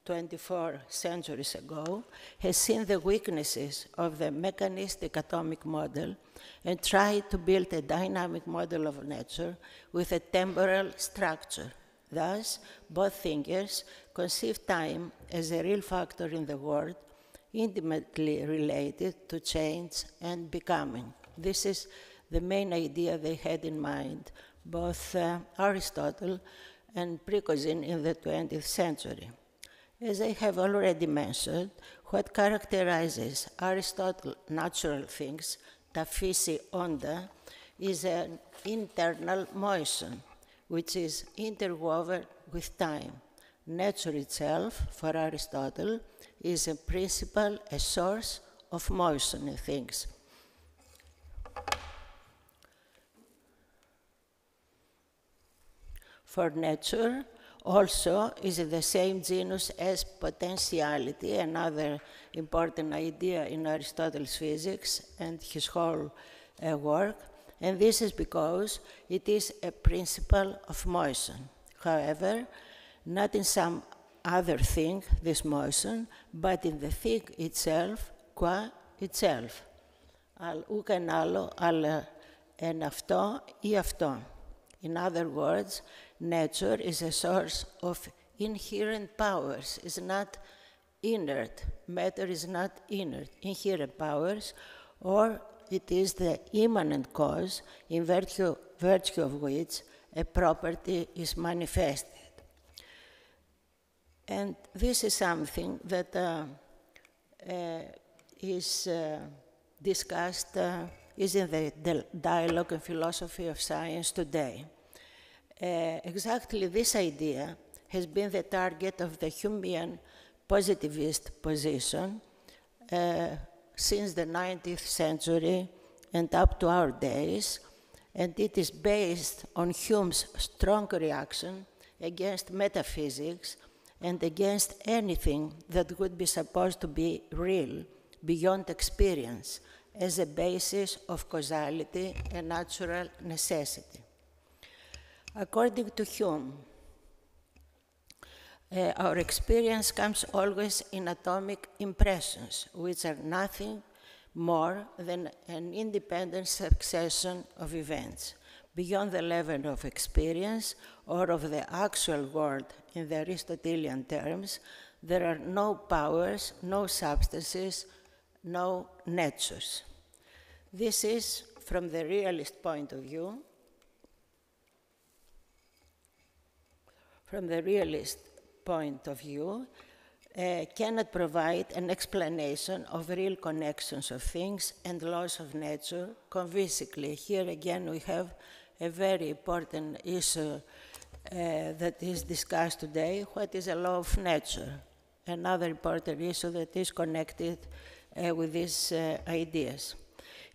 24 centuries ago, has seen the weaknesses of the mechanistic atomic model and tried to build a dynamic model of nature with a temporal structure. Thus, both thinkers conceive time as a real factor in the world, intimately related to change and becoming. This is the main idea they had in mind, both Aristotle and Prigozhin in the 20th century. As I have already mentioned, what characterizes Aristotle's natural things, ta physi onda, is an internal motion, which is interwoven with time. Nature itself, for Aristotle, is a principle, a source of motion in things. For nature, also is in the same genus as potentiality, another important idea in Aristotle's physics and his whole work, and this is because it is a principle of motion. However, not in some other thing, this motion, but in the thing itself, qua itself. Al uken άλλο, αλλά εν αυτό ή αυτό. In other words, nature is a source of inherent powers, is not inert. Matter is not inert, inherent powers, or it is the immanent cause in virtue of which a property is manifested. And this is something that is discussed, is in the dialogue and philosophy of science today. Exactly this idea has been the target of the Humean positivist position since the 19th century and up to our days, and it is based on Hume's strong reaction against metaphysics and against anything that would be supposed to be real beyond experience as a basis of causality and natural necessity. According to Hume, our experience comes always in atomic impressions, which are nothing more than an independent succession of events. Beyond the level of experience or of the actual world in the Aristotelian terms, there are no powers, no substances, no natures. This is, from the realist point of view, cannot provide an explanation of real connections of things and laws of nature convincingly. Here again we have a very important issue that is discussed today, what is a law of nature? Another important issue that is connected with these ideas.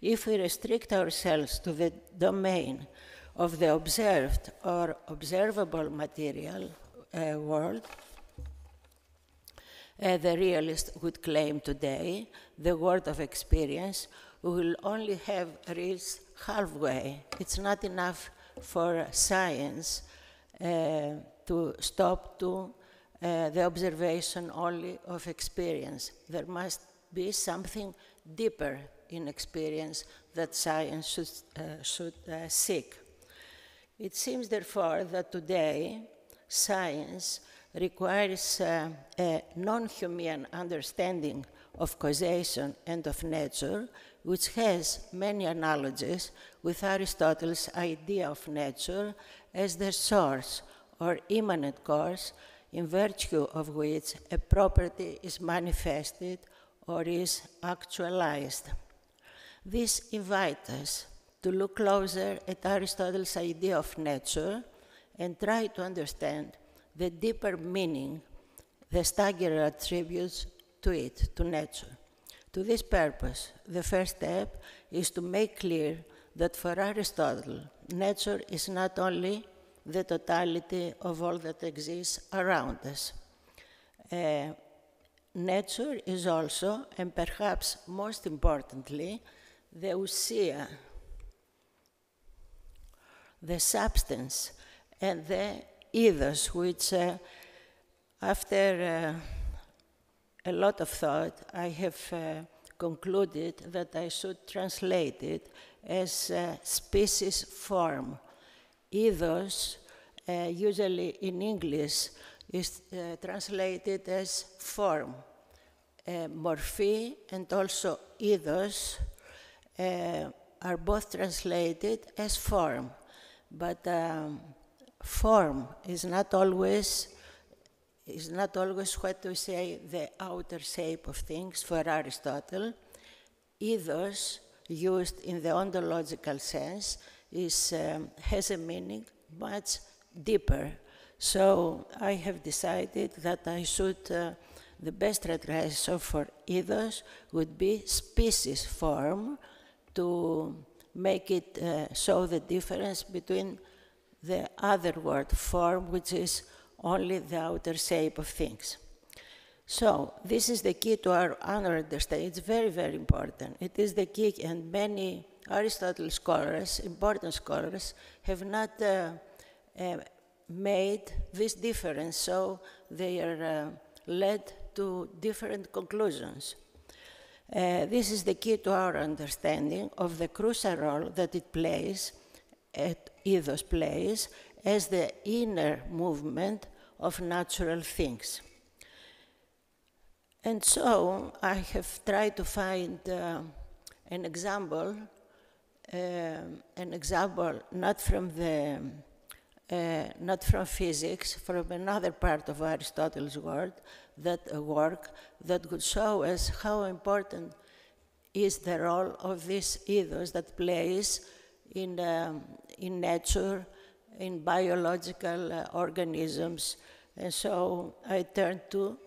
If we restrict ourselves to the domain of the observed or observable material world, the realist would claim today, the world of experience, we will only have reached halfway. It's not enough for science to stop to the observation only of experience. There must be something deeper in experience that science should seek. It seems, therefore, that today science requires a non-Humean understanding of causation and of nature, which has many analogies with Aristotle's idea of nature as the source or immanent cause in virtue of which a property is manifested or is actualized. This invites us to look closer at Aristotle's idea of nature and try to understand the deeper meaning the Staggerer attributes to it, to nature. To this purpose, the first step is to make clear that for Aristotle, nature is not only the totality of all that exists around us. Nature is also, and perhaps most importantly, the ousia, the substance, and the ethos, which after a lot of thought, I have concluded that I should translate it as species form. Ethos, usually in English, is translated as form. Morphe and also ethos are both translated as form, but form is not always what we say the outer shape of things for Aristotle. Ethos, used in the ontological sense, has a meaning much deeper. So I have decided that I should, the best translation for ethos would be species form, to make it show the difference between the other word, form, which is only the outer shape of things. So this is the key to our understanding. It's very, very important. It is the key, and many Aristotle scholars, important scholars, have not made this difference, so they are led to different conclusions. This is the key to our understanding of the crucial role that it plays, ethos plays, as the inner movement of natural things. And so I have tried to find an example not from physics, from another part of Aristotle's work that would show us how important is the role of this ethos that plays in nature, in biological organisms. And so I turned to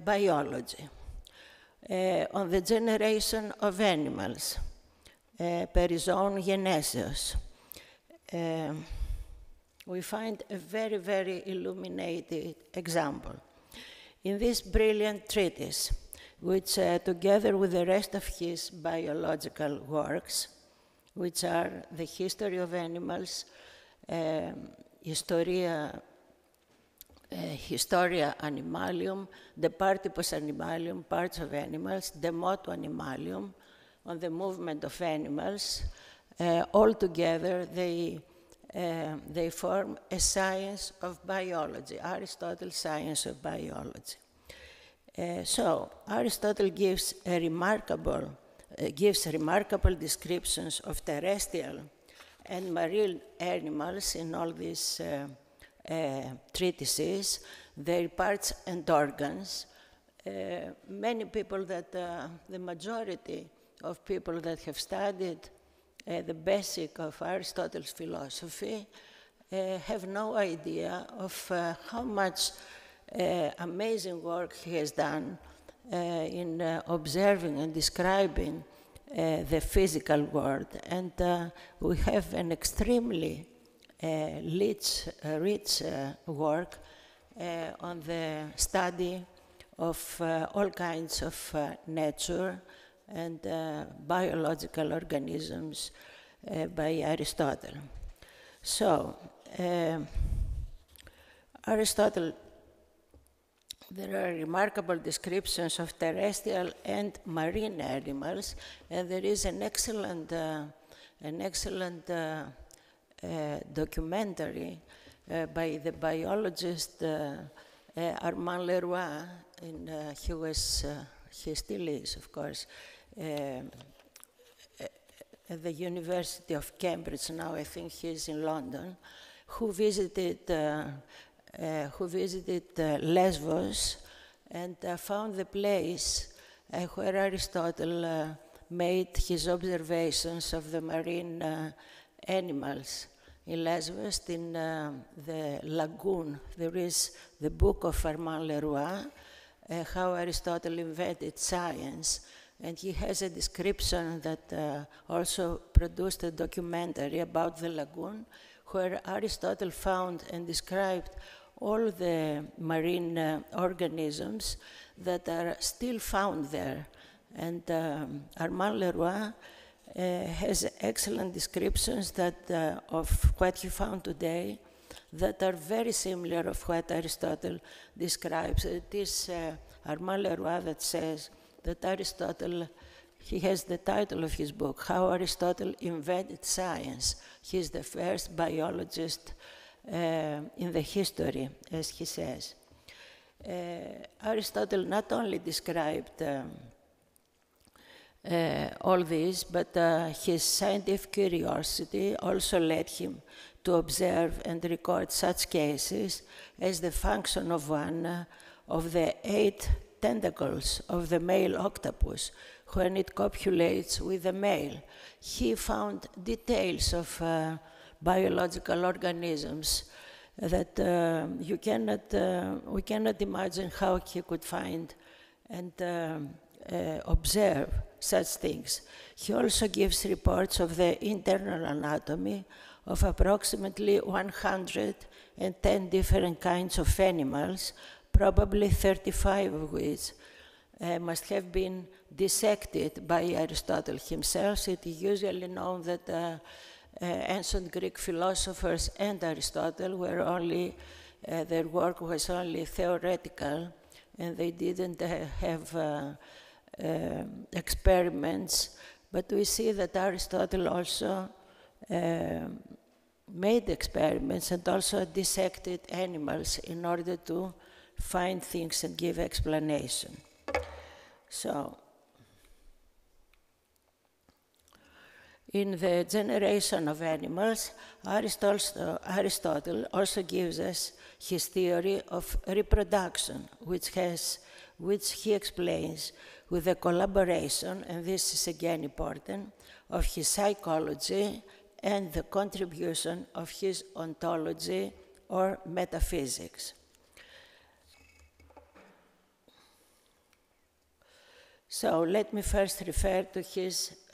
biology. On the generation of animals, περιζών γενέσεως, we find a very, very illuminated example. In this brilliant treatise, which together with the rest of his biological works, which are the history of animals, Historia Animalium, De Partibus Animalium, Parts of Animals, De Motu Animalium, on the movement of animals, all together they form a science of biology, Aristotle's science of biology. So Aristotle gives remarkable descriptions of terrestrial and marine animals in all these treatises, their parts and organs. Many people the majority of people that have studied the basic of Aristotle's philosophy have no idea of how much amazing work he has done in observing and describing the physical world. And we have an extremely rich work on the study of all kinds of nature and biological organisms by Aristotle. So, Aristotle, there are remarkable descriptions of terrestrial and marine animals, and there is an excellent documentary by the biologist Armand Leroy. He still is, of course, at the University of Cambridge now. I think he's in London, who visited Lesbos and found the place where Aristotle made his observations of the marine animals. In Lesbos, in the lagoon, there is the book of Armand Leroy, How Aristotle Invented Science, and he has a description that also produced a documentary about the lagoon, where Aristotle found and described all the marine organisms that are still found there. And Armand Leroy has excellent descriptions that of what he found today that are very similar of what Aristotle describes. It is Armand Leroy that says that Aristotle, he has the title of his book, How Aristotle Invented Science. He is the first biologist in the history, as he says. Aristotle not only described all this, but his scientific curiosity also led him to observe and record such cases as the function of one of the 8 tentacles of the male octopus when it copulates with the male. He found details of biological organisms that we cannot imagine how he could find and observe such things. He also gives reports of the internal anatomy of approximately 110 different kinds of animals, probably 35 of which must have been dissected by Aristotle himself. It is usually known that ancient Greek philosophers and Aristotle were only, their work was only theoretical, and they didn't have experiments. But we see that Aristotle also made experiments and also dissected animals in order to find things and give explanation. So, in the generation of animals, Aristotle also gives us his theory of reproduction, which he explains with the collaboration, and this is again important, of his psychology and the contribution of his ontology or metaphysics. So let me first refer to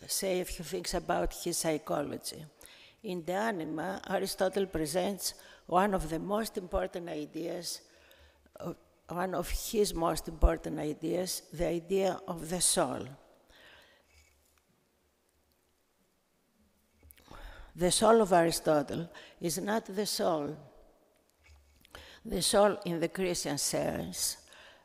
say a few things about his psychology. In De Anima, Aristotle presents one of the most important ideas, one of his most important ideas, the idea of the soul. The soul of Aristotle is not the soul in the Christian sense,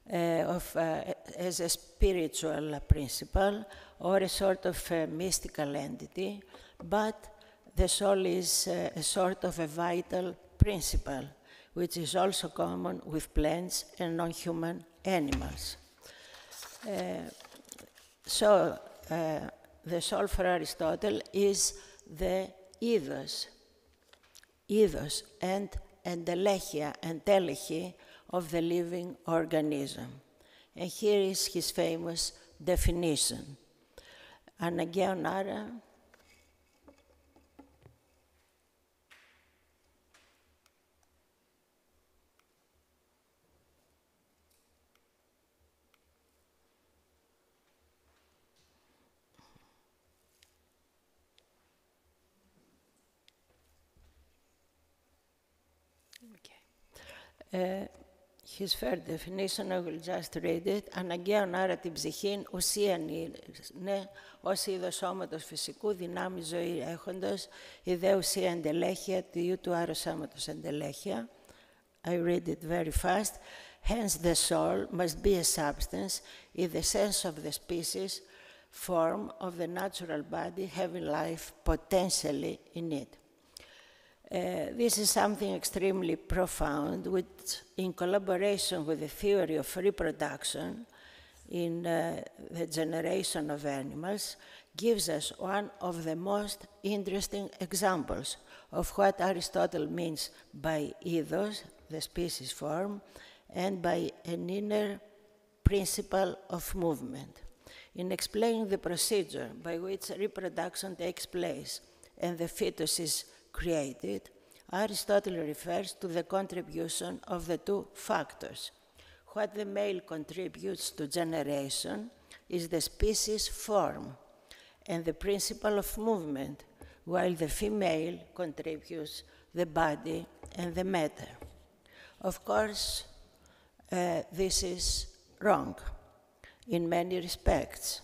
as a spiritual principle or a sort of mystical entity, but the soul is a sort of a vital principle, which is also common with plants and non-human animals. So the soul for Aristotle is the ethos and entelechia of the living organism. And here is his famous definition. Αναγκαίον άρα His third definition, I will just read it. Αναγκαίον άρα την ψυχήν ουσίαν είναι, ως είδος σώματος φυσικού, δυνάμει ζωή έχοντας, η δε ουσία εντελέχεια, του του άρα σώματος εντελέχεια. I read it very fast. Hence the soul must be a substance in the sense of the species form of the natural body having life potentially in it. This is something extremely profound, which, in collaboration with the theory of reproduction in the generation of animals, gives us one of the most interesting examples of what Aristotle means by eidos, the species form, and by an inner principle of movement. In explaining the procedure by which reproduction takes place and the fetus is created, Aristotle refers to the contribution of the two factors. What the male contributes to generation is the species form and the principle of movement, while the female contributes the body and the matter. Of course, this is wrong in many respects.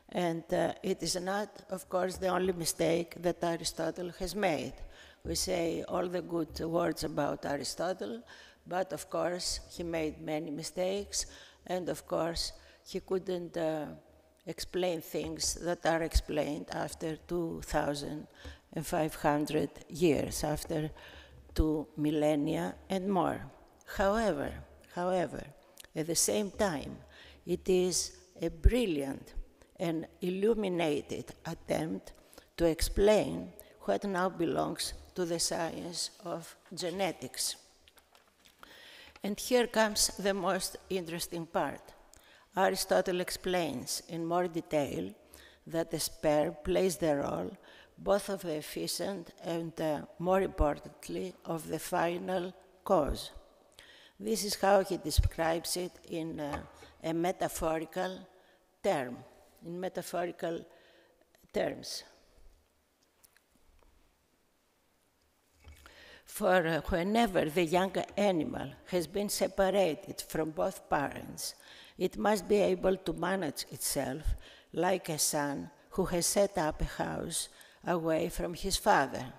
And it is not, of course, the only mistake that Aristotle has made. We say all the good words about Aristotle, but of course, he made many mistakes, and of course, he couldn't explain things that are explained after 2,500 years, after 2 millennia and more. However, at the same time, it is a brilliant and illuminated attempt to explain what now belongs to the science of genetics. And here comes the most interesting part. Aristotle explains in more detail that the sperm plays the role both of the efficient and, more importantly, of the final cause. This is how he describes it in a metaphorical term, in metaphorical terms. For whenever the young animal has been separated from both parents, it must be able to manage itself like a son who has set up a house away from his father,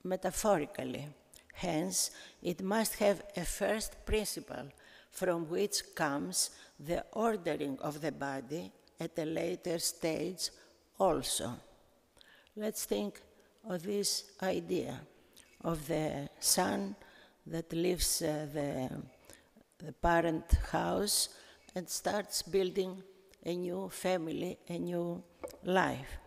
metaphorically. Hence, it must have a first principle from which comes the ordering of the body at a later stage also. Let's think of this idea of the son that leaves the parent house and starts building a new family, a new life.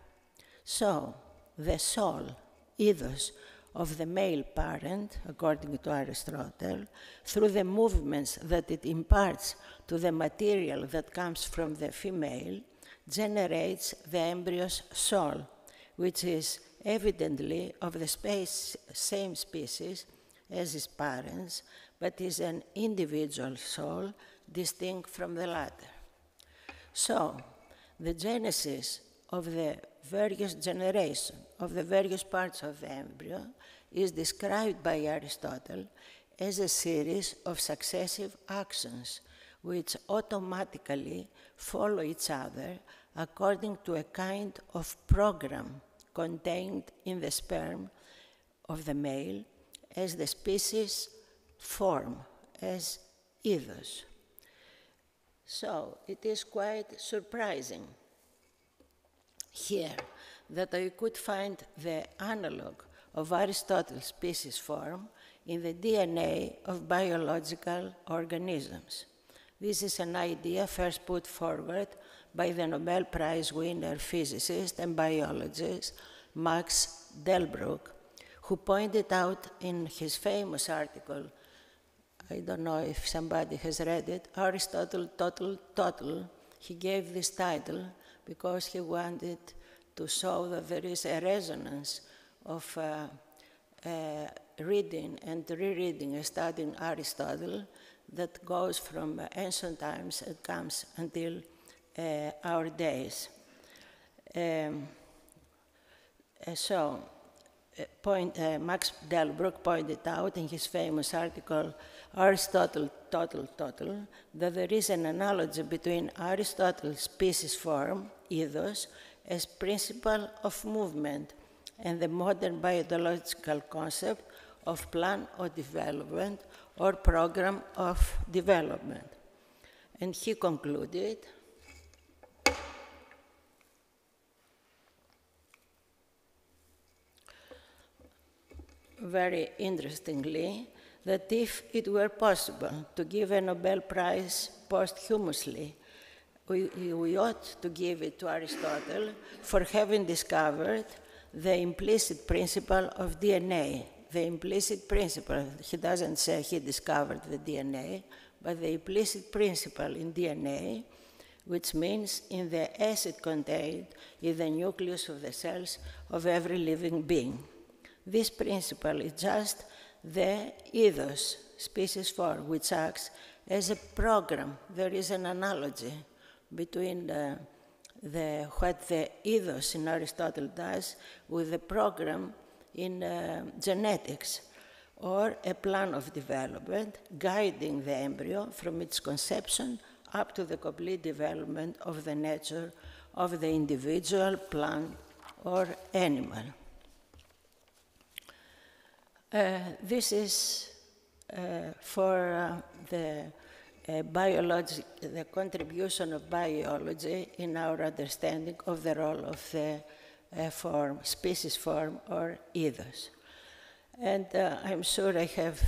So, the soul, eidos, of the male parent, according to Aristotle, through the movements that it imparts to the material that comes from the female, generates the embryo's soul, which is evidently of the same species as his parents, but is an individual soul distinct from the latter. So, the genesis of the various generations of the various parts of the embryo is described by Aristotle as a series of successive actions which automatically follow each other according to a kind of program contained in the sperm of the male as the species form, as eidos. So it is quite surprising here that I could find the analog of Aristotle's species form in the DNA of biological organisms. This is an idea first put forward by the Nobel Prize winner physicist and biologist Max Delbruck, who pointed out in his famous article, I don't know if somebody has read it, Aristotle Total. He gave this title because he wanted to show that there is a resonance of reading and rereading and studying Aristotle that goes from ancient times and comes until our days. Max Delbruck pointed out in his famous article, Aristotle, Total, that there is an analogy between Aristotle's species form, ethos, as principle of movement, and the modern biological concept of plan of development or program of development. And he concluded, very interestingly, that if it were possible to give a Nobel Prize posthumously, we ought to give it to Aristotle for having discovered the implicit principle of DNA. The implicit principle, he doesn't say he discovered the DNA, but the implicit principle in DNA, which means in the acid contained in the nucleus of the cells of every living being. This principle is just the ethos, species form, which acts as a program. There is an analogy between what the ethos in Aristotle does with the program in genetics, or a plan of development guiding the embryo from its conception up to the complete development of the nature of the individual, plant, or animal. This is for the contribution of biology in our understanding of the role of the form, species form, or ethos. And I'm sure I have,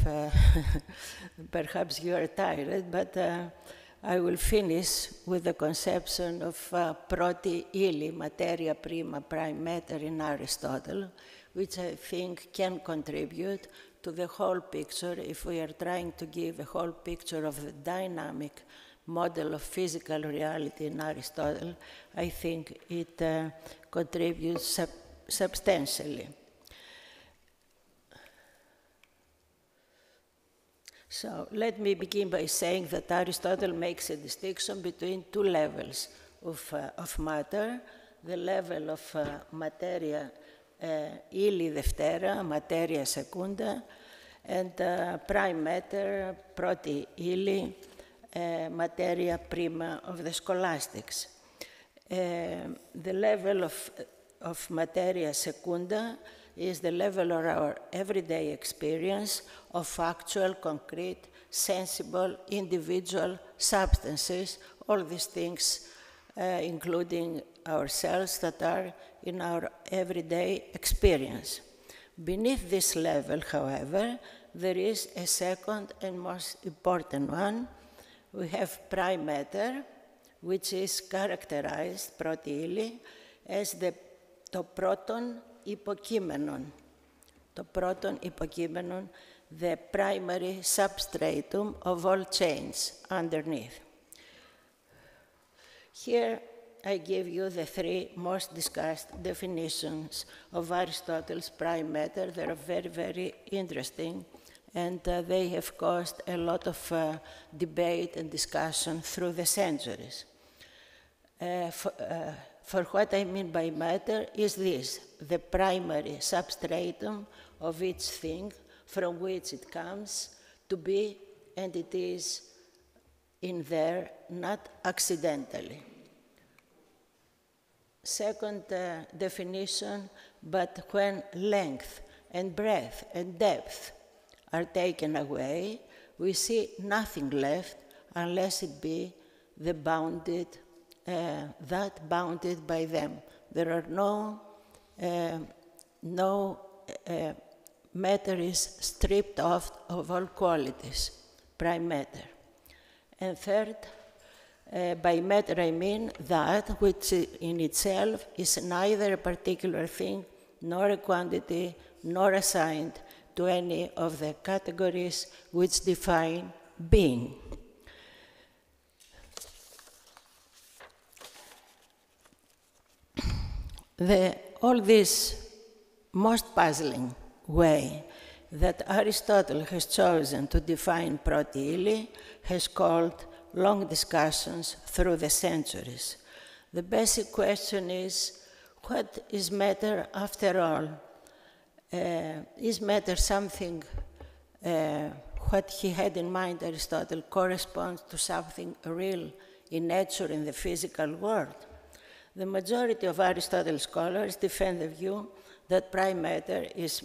perhaps you are tired, but I will finish with the conception of πρώτη ύλη, materia prima, prime matter in Aristotle, which I think can contribute to the whole picture if we are trying to give a whole picture of the dynamic model of physical reality in Aristotle. I think it contributes substantially. So let me begin by saying that Aristotle makes a distinction between two levels of matter, the level of materia ύλη δευτέρα, materia secunda, and prime matter, πρώτη ύλη, materia prima of the scholastics. The level of materia secunda is the level of our everyday experience of actual, concrete, sensible, individual substances, all these things, including ourselves that are in our everyday experience. Beneath this level, however, there is a second and most important one. We have prime matter, which is characterized, πρώτη ύλη, as το πρώτον υποκείμενον. Το πρώτον υποκείμενον, the primary substratum of all chains underneath. Here I give you the three most discussed definitions of Aristotle's prime matter. They are very, very interesting, and they have caused a lot of debate and discussion through the centuries. For what I mean by matter is this: the primary substratum of each thing from which it comes to be, and it is in there, not accidentally. Second definition, but when length and breadth and depth are taken away, we see nothing left unless it be the bounded, that bounded by them. There are no matter is stripped off of all qualities, prime matter. And third, by matter I mean that which in itself is neither a particular thing, nor a quantity, nor assigned to any of the categories which define being. All this most puzzling way that Aristotle has chosen to define πρώτη ύλη has called long discussions through the centuries. The basic question is, what is matter after all? is matter something, what he had in mind, Aristotle, corresponds to something real in nature, in the physical world? The majority of Aristotle scholars defend the view that prime matter is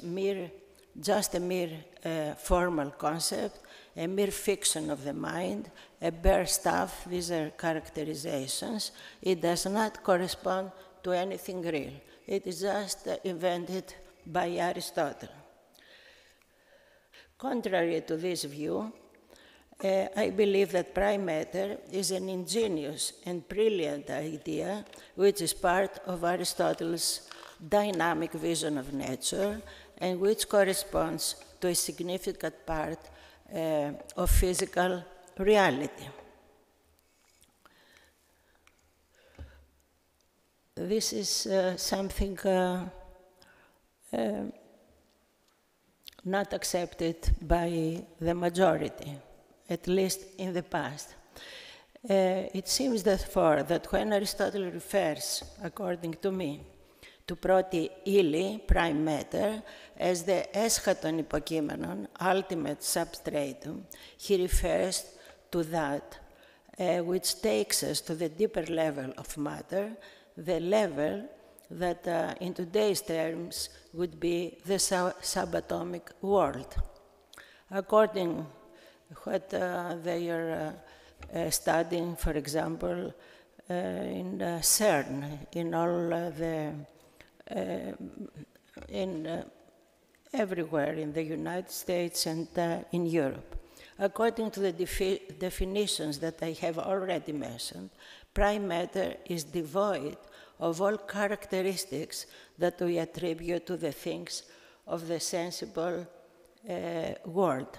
just a mere formal concept, a mere fiction of the mind, a bare stuff. These are characterizations. It does not correspond to anything real. It is just invented by Aristotle. Contrary to this view, I believe that prime matter is an ingenious and brilliant idea which is part of Aristotle's dynamic vision of nature and which corresponds to a significant part of physical reality. This is something not accepted by the majority, at least in the past. It seems, therefore, that when Aristotle refers, according to me, to πρώτη ύλη, prime matter, as the έσχατον υποκείμενον, ultimate substratum, he refers to that which takes us to the deeper level of matter, the level that in today's terms would be the subatomic world. According to what they are studying, for example, in CERN, in all everywhere in the United States and in Europe. According to the definitions that I have already mentioned, prime matter is devoid of all characteristics that we attribute to the things of the sensible world.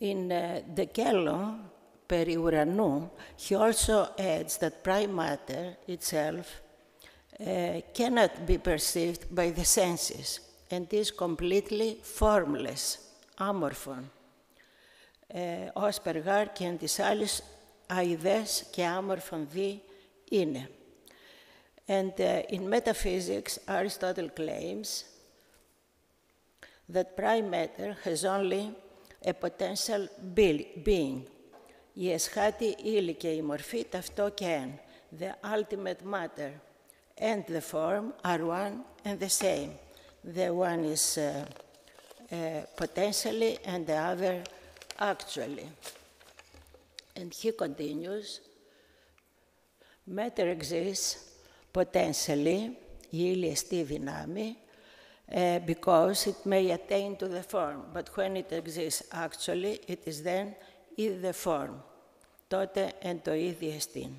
In De Kello, περί ουρανού, he also adds that prime matter itself cannot be perceived by the senses and is completely formless, amorphon. Ως περγάρ και εν της άλλης αηδές και άμορφον δι είναι. And in metaphysics, Aristotle claims that prime matter has only a potential being. Η εσχάτη ύλη και η μορφή ταυτό και εν. The ultimate matter and the form are one and the same. The one is potentially and the other actually. And he continues, matter exists potentially, η ύλη εστί δυνάμει, because it may attain to the form. But when it exists actually, it is then in the form. Τότε εν το ίδι εστίν.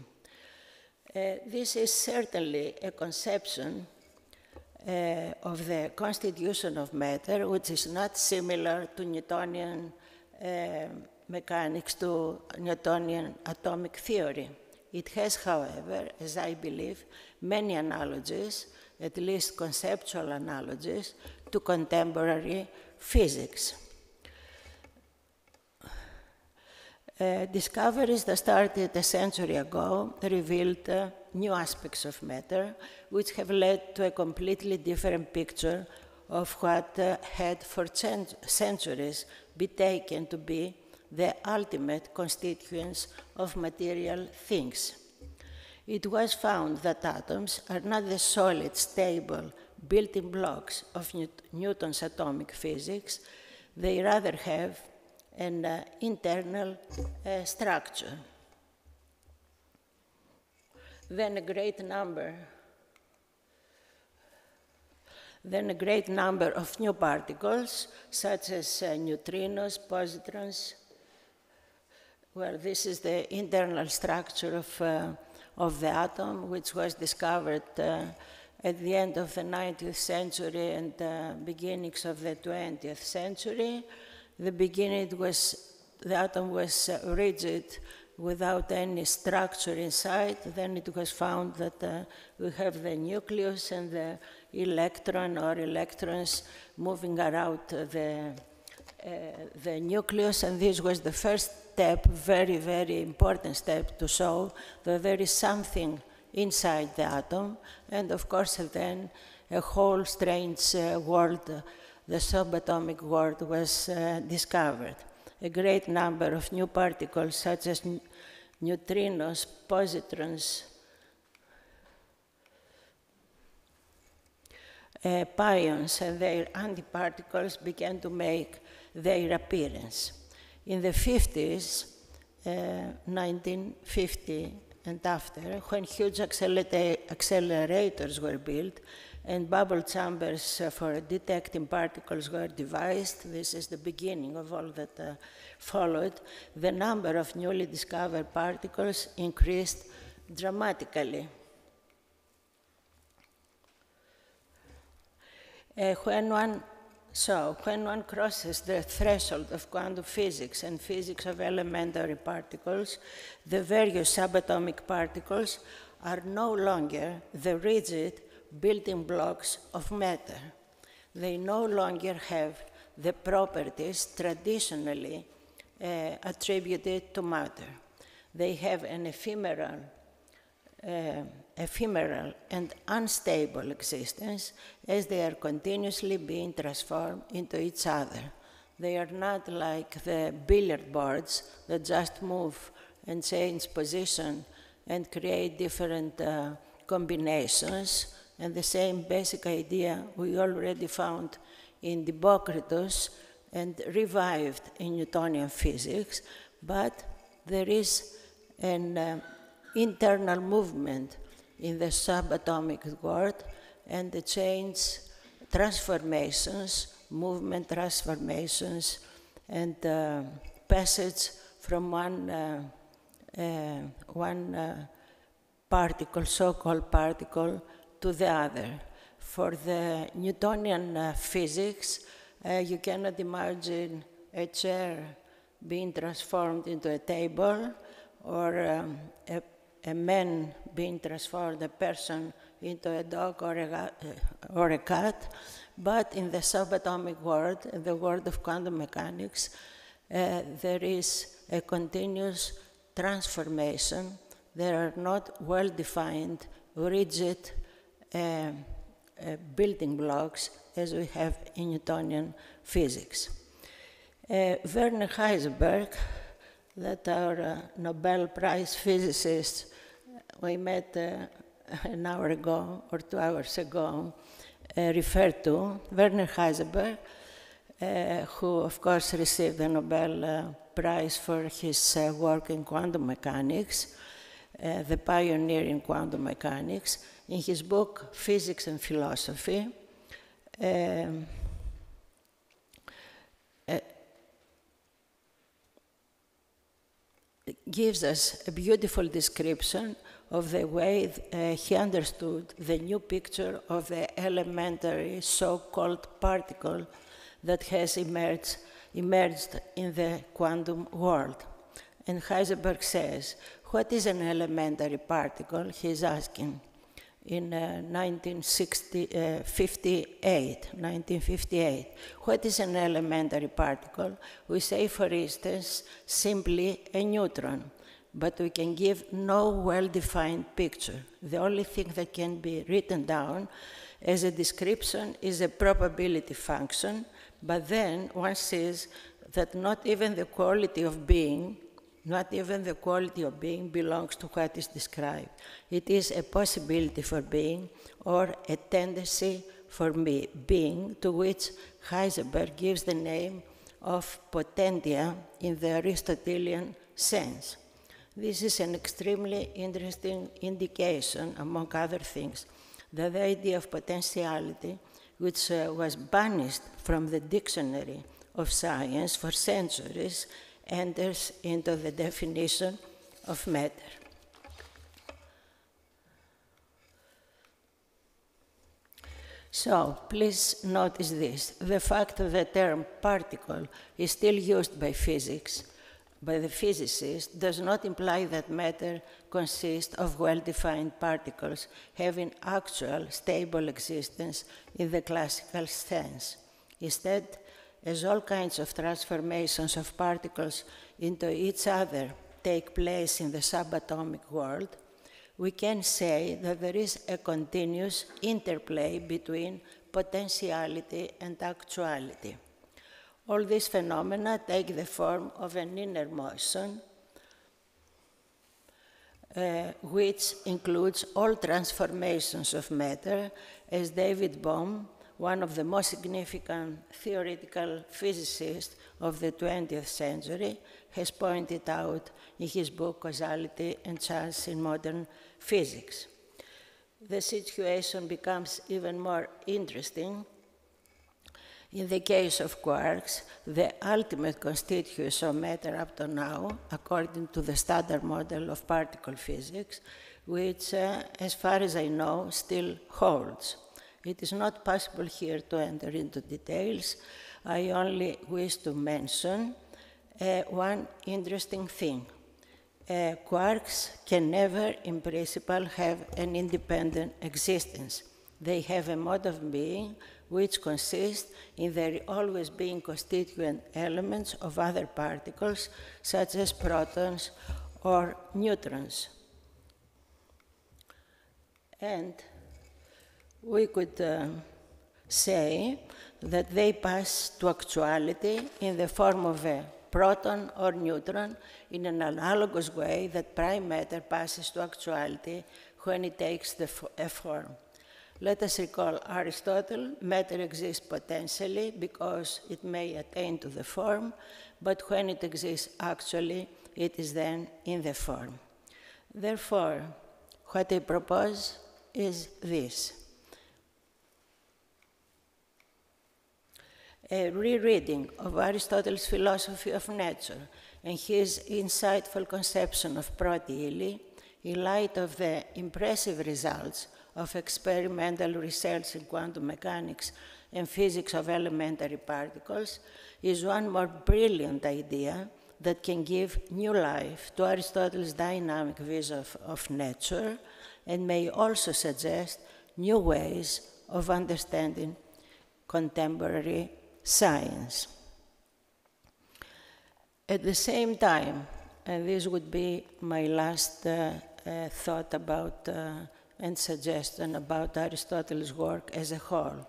This is certainly a conception of the constitution of matter, which is not similar to Newtonian mechanics, to Newtonian atomic theory. It has, however, as I believe, many analogies, at least conceptual analogies, to contemporary physics. Discoveries that started a century ago revealed new aspects of matter, which have led to a completely different picture of what had for centuries been taken to be the ultimate constituents of material things. It was found that atoms are not the solid, stable, building blocks of Newton's atomic physics. They rather have an internal structure. Then a great number of new particles, such as neutrinos, positrons, where this is the internal structure of the atom, which was discovered at the end of the 19th century and beginnings of the 20th century. The beginning the atom was rigid without any structure inside. Then it was found that we have the nucleus and the electron or electrons moving around the nucleus, and this was the first step, very, very important step to show that there is something inside the atom, and of course then a whole strange world, the subatomic world, was discovered. A great number of new particles, such as neutrinos, positrons, pions, and their antiparticles began to make their appearance. In the 50s, 1950 and after, when huge accelerators were built and bubble chambers for detecting particles were devised, this is the beginning of all that followed, the number of newly discovered particles increased dramatically. When one crosses the threshold of quantum physics and physics of elementary particles, the various subatomic particles are no longer the rigid building blocks of matter. They no longer have the properties traditionally attributed to matter. They have an ephemeral and unstable existence as they are continuously being transformed into each other. They are not like the billiard boards that just move and change position and create different combinations, and the same basic idea we already found in Democritus and revived in Newtonian physics, but there is an internal movement in the subatomic world, and the change, transformations, movement transformations, and passage from one particle, so-called particle, to the other. For the Newtonian physics, you cannot imagine a chair being transformed into a table, or a man being transformed, a person, into a dog or a cat. But in the subatomic world, in the world of quantum mechanics, there is a continuous transformation. There are not well-defined, rigid building blocks as we have in Newtonian physics. Werner Heisenberg, that our Nobel Prize physicist we met an hour ago or 2 hours ago, referred to, Werner Heisenberg, who of course received the Nobel Prize for his work in quantum mechanics, the pioneer in quantum mechanics. In his book, Physics and Philosophy, gives us a beautiful description of the way he understood the new picture of the elementary so-called particle that has emerged in the quantum world. And Heisenberg says, what is an elementary particle? He's asking. In 1958. What is an elementary particle? We say, for instance, simply a neutron, but we can give no well-defined picture. The only thing that can be written down as a description is a probability function, but then one sees that not even the quality of being belongs to what is described. It is a possibility for being or a tendency for being, to which Heisenberg gives the name of potentia in the Aristotelian sense. This is an extremely interesting indication, among other things, that the idea of potentiality, which was banished from the dictionary of science for centuries, enters into the definition of matter. So, please notice this. The fact that the term particle is still used by the physicists, does not imply that matter consists of well-defined particles having actual, stable existence in the classical sense. Instead, as all kinds of transformations of particles into each other take place in the subatomic world, we can say that there is a continuous interplay between potentiality and actuality. All these phenomena take the form of an inner motion, which includes all transformations of matter, as David Bohm, one of the most significant theoretical physicists of the 20th century, has pointed out in his book Causality and Chance in Modern Physics. The situation becomes even more interesting in the case of quarks, the ultimate constituents of matter up to now, according to the standard model of particle physics, which, as far as I know, still holds. It is not possible here to enter into details. I only wish to mention one interesting thing. Quarks can never, in principle, have an independent existence. They have a mode of being which consists in their always being constituent elements of other particles, such as protons or neutrons. And we could say that they pass to actuality in the form of a proton or neutron in an analogous way that prime matter passes to actuality when it takes a form. Let us recall Aristotle, matter exists potentially because it may attain to the form, but when it exists actually, it is then in the form. Therefore, what I propose is this. A rereading of Aristotle's philosophy of nature and his insightful conception of proti-ylli in light of the impressive results of experimental research in quantum mechanics and physics of elementary particles is one more brilliant idea that can give new life to Aristotle's dynamic vision of nature and may also suggest new ways of understanding contemporary science. At the same time, and this would be my last thought about and suggestion about Aristotle's work as a whole.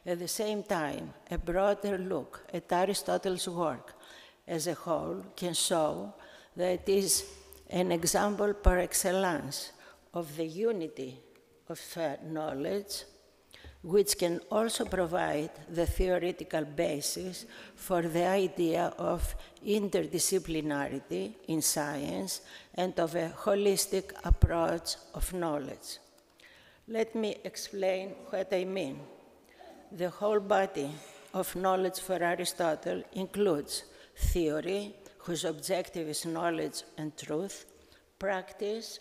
At the same time, a broader look at Aristotle's work as a whole can show that it is an example par excellence of the unity of knowledge, which can also provide the theoretical basis for the idea of interdisciplinarity in science and of a holistic approach of knowledge. Let me explain what I mean. The whole body of knowledge for Aristotle includes theory, whose objective is knowledge and truth, practice,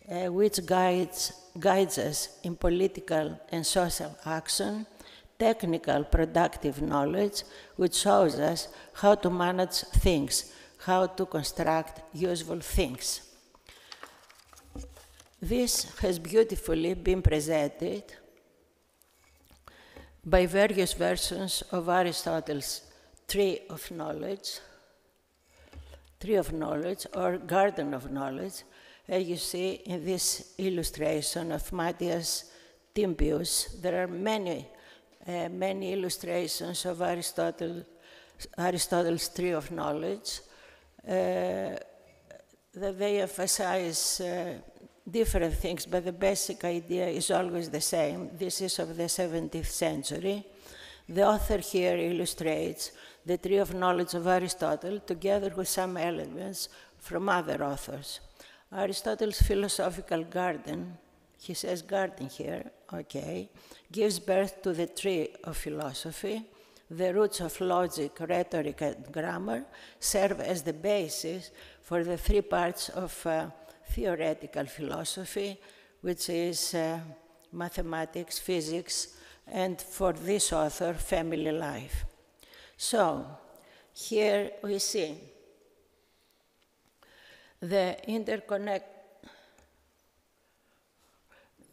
which guides us in political and social action, technical productive knowledge, which shows us how to manage things, how to construct useful things. This has beautifully been presented by various versions of Aristotle's tree of knowledge or garden of knowledge, as you see in this illustration of Matthias Timpius. There are many illustrations of Aristotle's tree of knowledge that they emphasize different things, but the basic idea is always the same. This is of the 17th century. The author here illustrates the tree of knowledge of Aristotle together with some elements from other authors. Aristotle's philosophical garden, he says garden here, okay, gives birth to the tree of philosophy. The roots of logic, rhetoric, and grammar serve as the basis for the three parts of theoretical philosophy, which is mathematics, physics, and for this author, family life. So, here we see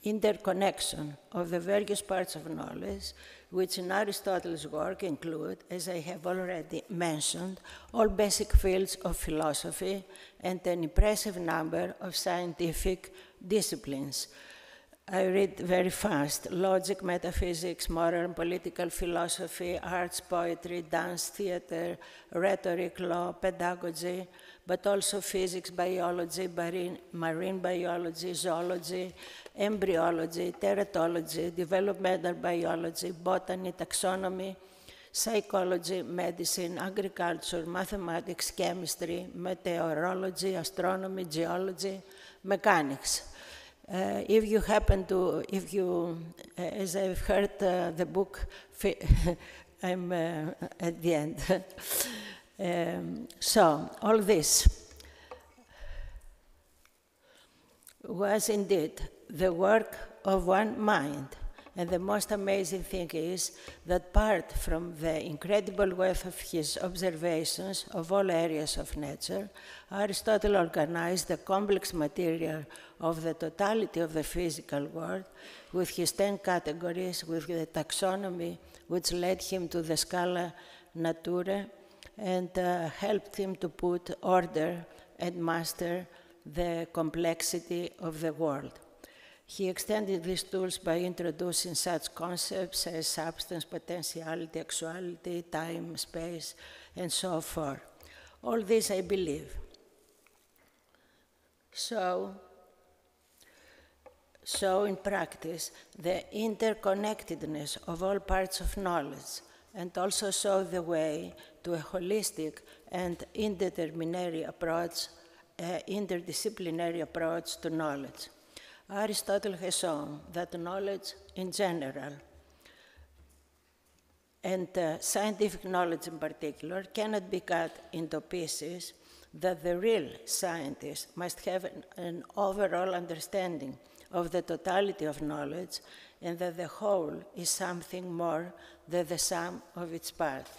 interconnection of the various parts of knowledge, which in Aristotle's work include, as I have already mentioned, all basic fields of philosophy and an impressive number of scientific disciplines. I read very fast: logic, metaphysics, moral and political philosophy, arts, poetry, dance, theater, rhetoric, law, pedagogy, but also physics, biology, marine biology, zoology, embryology, teratology, developmental biology, botany, taxonomy, psychology, medicine, agriculture, mathematics, chemistry, meteorology, astronomy, geology, mechanics. If you happen to, as I've heard the book, I'm at the end. So all this was indeed the work of one mind. And the most amazing thing is that apart from the incredible wealth of his observations of all areas of nature, Aristotle organized the complex material of the totality of the physical world with his 10 categories, with the taxonomy, which led him to the Scala Naturae and helped him to put order and master the complexity of the world. He extended these tools by introducing such concepts as substance, potentiality, actuality, time, space, and so forth. All this I believe. So in practice, the interconnectedness of all parts of knowledge, and also show the way to a holistic and interdisciplinary approach to knowledge. Aristotle has shown that knowledge in general, and scientific knowledge in particular, cannot be cut into pieces, that the real scientist must have an overall understanding of the totality of knowledge, and that the whole is something more than the sum of its parts.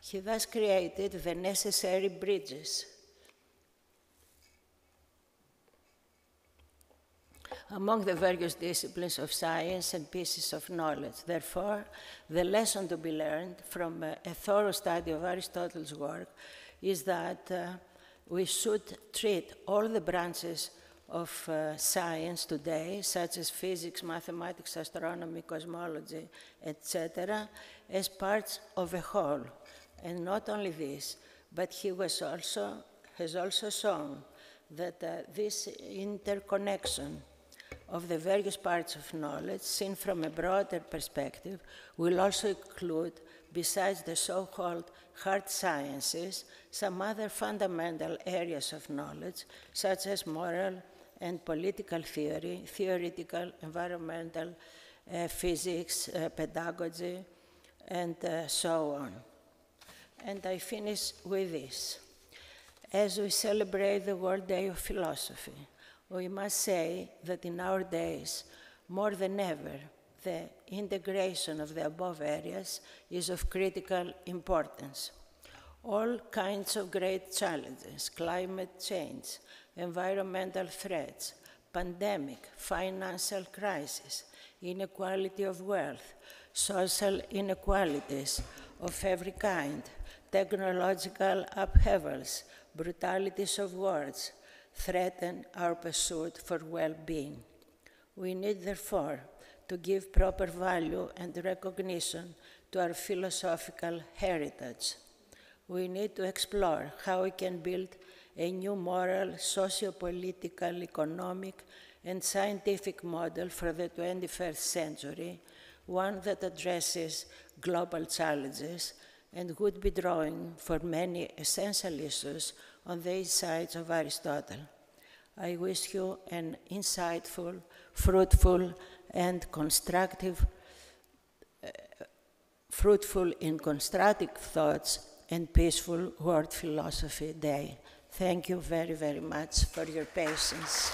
He thus created the necessary bridges among the various disciplines of science and pieces of knowledge. Therefore, the lesson to be learned from a thorough study of Aristotle's work is that we should treat all the branches of science today, such as physics, mathematics, astronomy, cosmology, etc., as parts of a whole. And not only this, but he has also shown that this interconnection of the various parts of knowledge, seen from a broader perspective, will also include, besides the so-called hard sciences, some other fundamental areas of knowledge, such as moral and political theory, theoretical, environmental physics, pedagogy, and so on. And I finish with this. As we celebrate the World Day of Philosophy, we must say that in our days, more than ever, the integration of the above areas is of critical importance. All kinds of great challenges, climate change, environmental threats, pandemic, financial crisis, inequality of wealth, social inequalities of every kind, technological upheavals, brutalities of wars, threaten our pursuit for well-being. We need, therefore, to give proper value and recognition to our philosophical heritage. We need to explore how we can build a new moral, socio-political, economic, and scientific model for the 21st century, one that addresses global challenges and would be drawing for many essential issues on the insights of Aristotle. I wish you an insightful, fruitful, and constructive, fruitful in constructive thoughts and peaceful world philosophy day. Thank you very, very much for your patience.